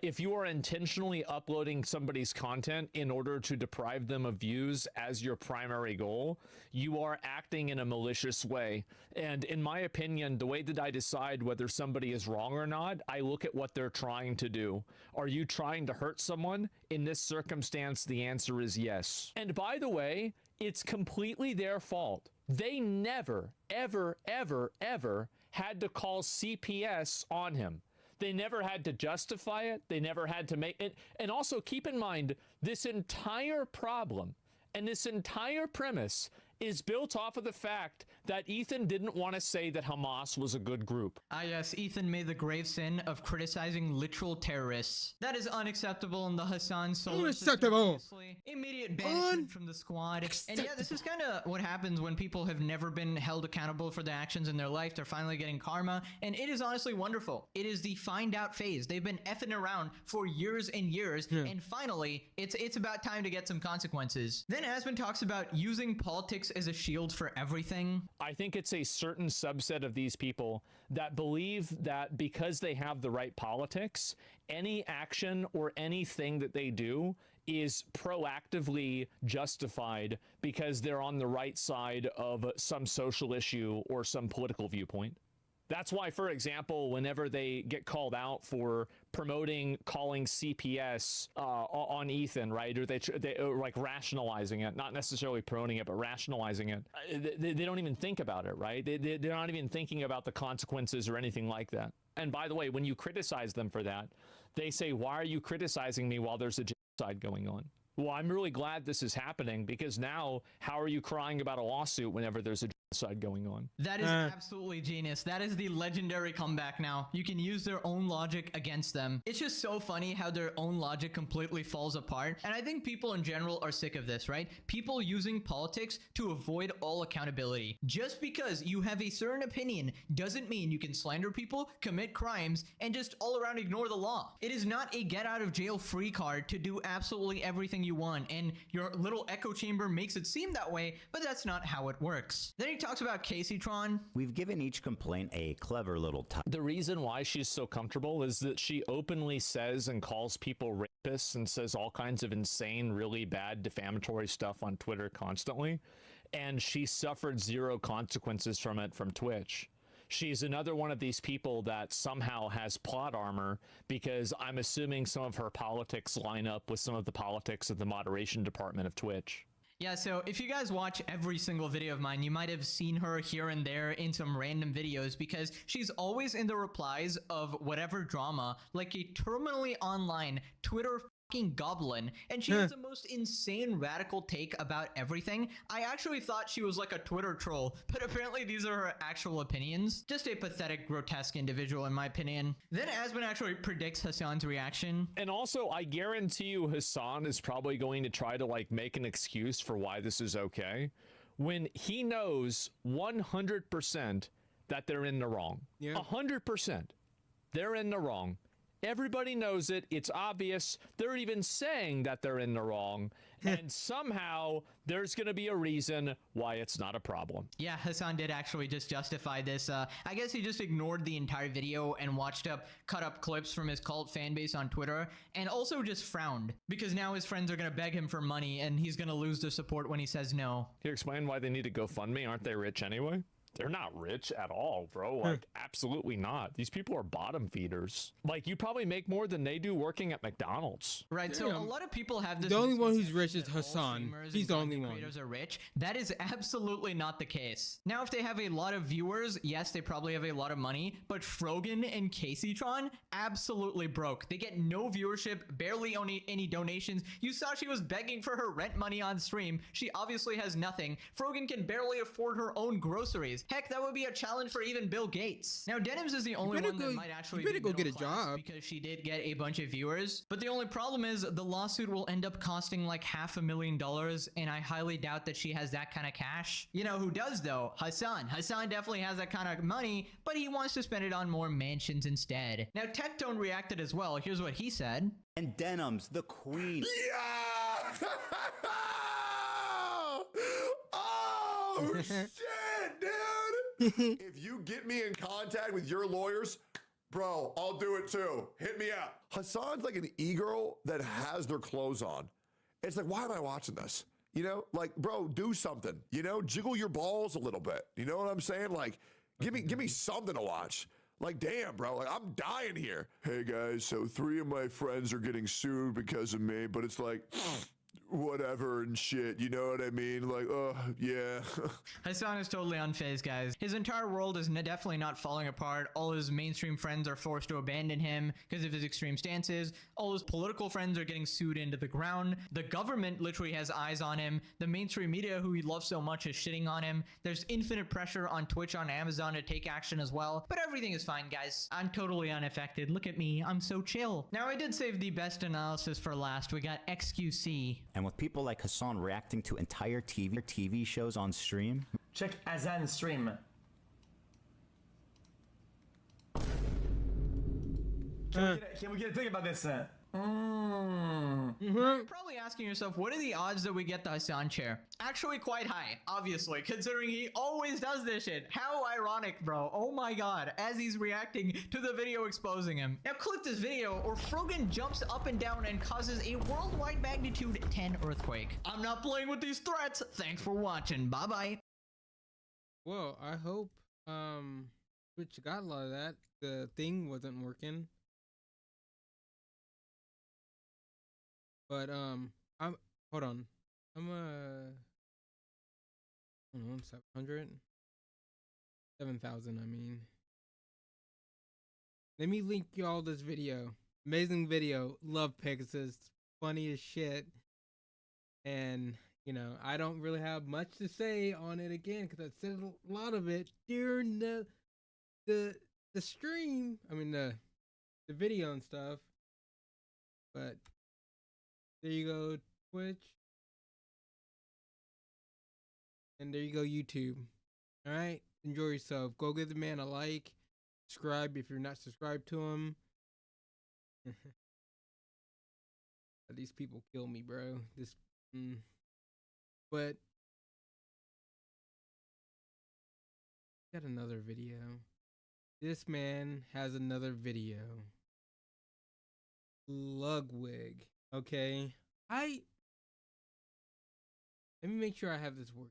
If you are intentionally uploading somebody's content in order to deprive them of views as your primary goal, you are acting in a malicious way. And in my opinion, the way that I decide whether somebody is wrong or not, I look at what they're trying to do. Are you trying to hurt someone? In this circumstance, the answer is yes. And by the way, it's completely their fault. They never, ever, ever, ever had to call CPS on him. They never had to justify it. They never had to make it. And also keep in mind, this entire problem and this entire premise is built off of the fact that Ethan didn't want to say that Hamas was a good group. Ah, yes, Ethan made the grave sin of criticizing literal terrorists. That is unacceptable in the Hassan solar system, Unacceptable. obviously. Immediate banishment from the squad. And yeah, this is kind of what happens when people have never been held accountable for the actions in their life. They're finally getting karma, and it is honestly wonderful. It is the find out phase. They've been effing around for years and years, and finally, it's about time to get some consequences. Then Asmon talks about using politics as a shield for everything. I think it's a certain subset of these people that believe that because they have the right politics, any action or anything that they do is proactively justified because they're on the right side of some social issue or some political viewpoint. That's why, for example, whenever they get called out for promoting calling CPS on Ethan, right, or they like rationalizing it, not necessarily promoting it, but rationalizing it, they don't even think about it, right? They're not even thinking about the consequences or anything like that. And by the way, when you criticize them for that, they say, why are you criticizing me while there's a genocide going on? Well, I'm really glad this is happening because now how are you crying about a lawsuit whenever there's a genocide going on? That is absolutely genius. That is the legendary comeback now. You can use their own logic against them. It's just so funny how their own logic completely falls apart. And I think people in general are sick of this, right? People using politics to avoid all accountability. Just because you have a certain opinion doesn't mean you can slander people, commit crimes, and just all around ignore the law. It is not a get out of jail free card to do absolutely everything you want, and your little echo chamber makes it seem that way, but that's not how it works. Then he talks about Caseytron. We've given each complaint a clever little title. The reason why she's so comfortable is that she openly says and calls people rapists and says all kinds of insane, really bad, defamatory stuff on Twitter constantly, and she suffered zero consequences from it from Twitch. She's another one of these people that somehow has plot armor because I'm assuming some of her politics line up with some of the politics of the moderation department of Twitch. Yeah, so if you guys watch every single video of mine, you might have seen her here and there in some random videos because she's always in the replies of whatever drama, like a terminally online Twitter goblin, and she has the most insane radical take about everything. I actually thought she was like a Twitter troll, but apparently these are her actual opinions. Just a pathetic, grotesque individual in my opinion. Then Asmon actually predicts Hassan's reaction. And also, I guarantee you Hassan is probably going to try to like make an excuse for why this is okay when he knows 100% that they're in the wrong. 100%. They're in the wrong. Everybody knows it. It's obvious. They're even saying that they're in the wrong. And somehow there's going to be a reason why it's not a problem. Yeah, Hassan did actually just justify this. I guess he just ignored the entire video and watched cut up clips from his cult fan base on Twitter and also just frowned because now his friends are going to beg him for money and he's going to lose their support when he says no. Can you explain why they need to GoFundMe? Aren't they rich anyway? They're not rich at all, bro. Like, absolutely not. These people are bottom feeders. Like, you probably make more than they do working at McDonald's. Right, so a lot of people have this. The only one who's rich is Hassan. He's the only one. Creators are rich. That is absolutely not the case. Now, if they have a lot of viewers, yes, they probably have a lot of money, but Frogan and Caseytron absolutely broke. They get no viewership, barely any donations. You saw she was begging for her rent money on stream. She obviously has nothing. Frogan can barely afford her own groceries. Heck, that would be a challenge for even Bill Gates. Now, Denims is the only one that might actually be go get a job because she did get a bunch of viewers. But the only problem is the lawsuit will end up costing like $500,000, and I highly doubt that she has that kind of cash. You know who does though? Hassan. Hassan definitely has that kind of money, but he wants to spend it on more mansions instead. Now, Tectone reacted as well. Here's what he said. And Denims, the queen. Yeah! Oh, shit, dude! If you get me in contact with your lawyers, bro, I'll do it too. Hit me up. Hassan's like an e-girl that has their clothes on. It's like, why am I watching this? You know, like, bro, do something. You know, jiggle your balls a little bit. You know what I'm saying? Like, give me something to watch. Like, damn, bro, like, I'm dying here. Hey, guys, so 3 of my friends are getting sued because of me, but it's like, whatever and shit. You know what I mean? Like, oh, yeah. Hassan is totally unfazed, guys. His entire world is definitely not falling apart. All his mainstream friends are forced to abandon him because of his extreme stances. All his political friends are getting sued into the ground. The government literally has eyes on him. The mainstream media, who he loves so much, is shitting on him. There's infinite pressure on Twitch, on Amazon to take action as well. But everything is fine, guys. I'm totally unaffected. Look at me. I'm so chill. Now, I did save the best analysis for last. We got XQC. And with people like Hassan reacting to entire TV shows on stream, Check Azan stream. Can we get a thing about this? You're probably asking yourself, what are the odds that we get the Hassan chair? Actually, quite high, obviously, considering he always does this shit. How ironic, bro. Oh my god, as he's reacting to the video exposing him. Now click this video, or Frogan jumps up and down and causes a worldwide magnitude 10 earthquake. I'm not playing with these threats. Thanks for watching. Bye-bye. Well, I hope Twitch got a lot of that. The thing wasn't working. But I'm hold on. I'm 700 7,000, I mean. Let me link y'all this video. Amazing video. Love Pegasus. Funny as shit. And you know, I don't really have much to say on it again because I said a lot of it during the stream. I mean the video and stuff. But there you go, Twitch. And there you go, YouTube. Alright? Enjoy yourself. Go give the man a like. Subscribe if you're not subscribed to him. These people kill me, bro. But got another video. This man has another video. Ludwig. Okay. Let me make sure I have this working.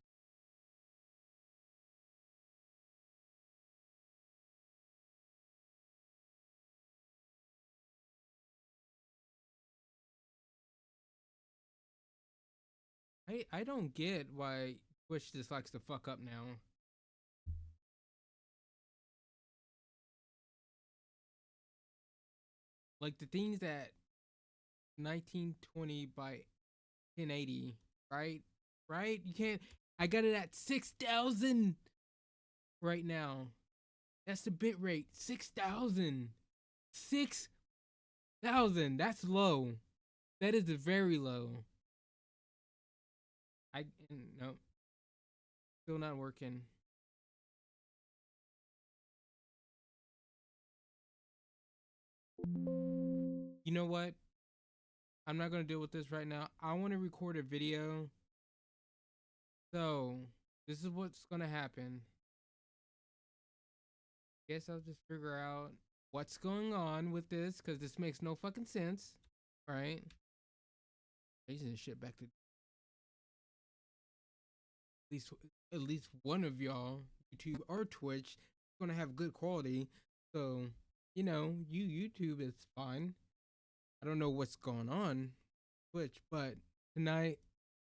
I don't get why Twitch just likes to fuck up now. Like the things that 1920 by 1080, right? You can't. I got it at 6,000 right now. That's the bit rate. 6,000. 6,000. That's low. That is very low. No. Still not working. You know what? I'm not gonna deal with this right now. I want to record a video. So this is what's gonna happen. Guess I'll just figure out what's going on with this because this makes no fucking sense, right? Chasing this shit back to at least one of y'all, YouTube or Twitch, is gonna have good quality. So you know, YouTube is fine. I don't know what's going on Twitch, but tonight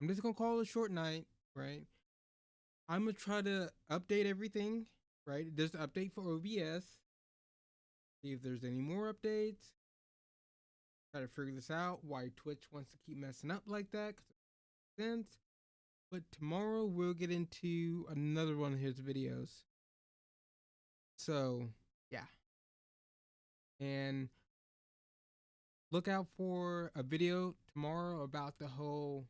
I'm just gonna call it a short night, right? I'm gonna try to update everything, right? There's an update for OBS. See if there's any more updates. Try to figure this out. Why Twitch wants to keep messing up like that? 'Cause it makes sense. But tomorrow we'll get into another one of his videos. So yeah, and look out for a video tomorrow about the whole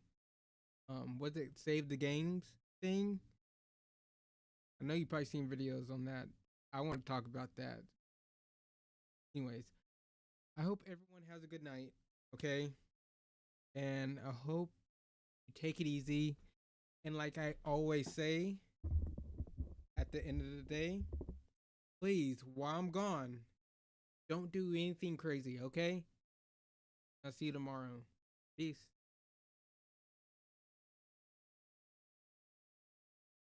what's it, save the games thing. I know you've probably seen videos on that. I want to talk about that. Anyways, I hope everyone has a good night, okay? And I hope you take it easy. And like I always say at the end of the day, please, while I'm gone, don't do anything crazy, okay? I'll see you tomorrow. Peace.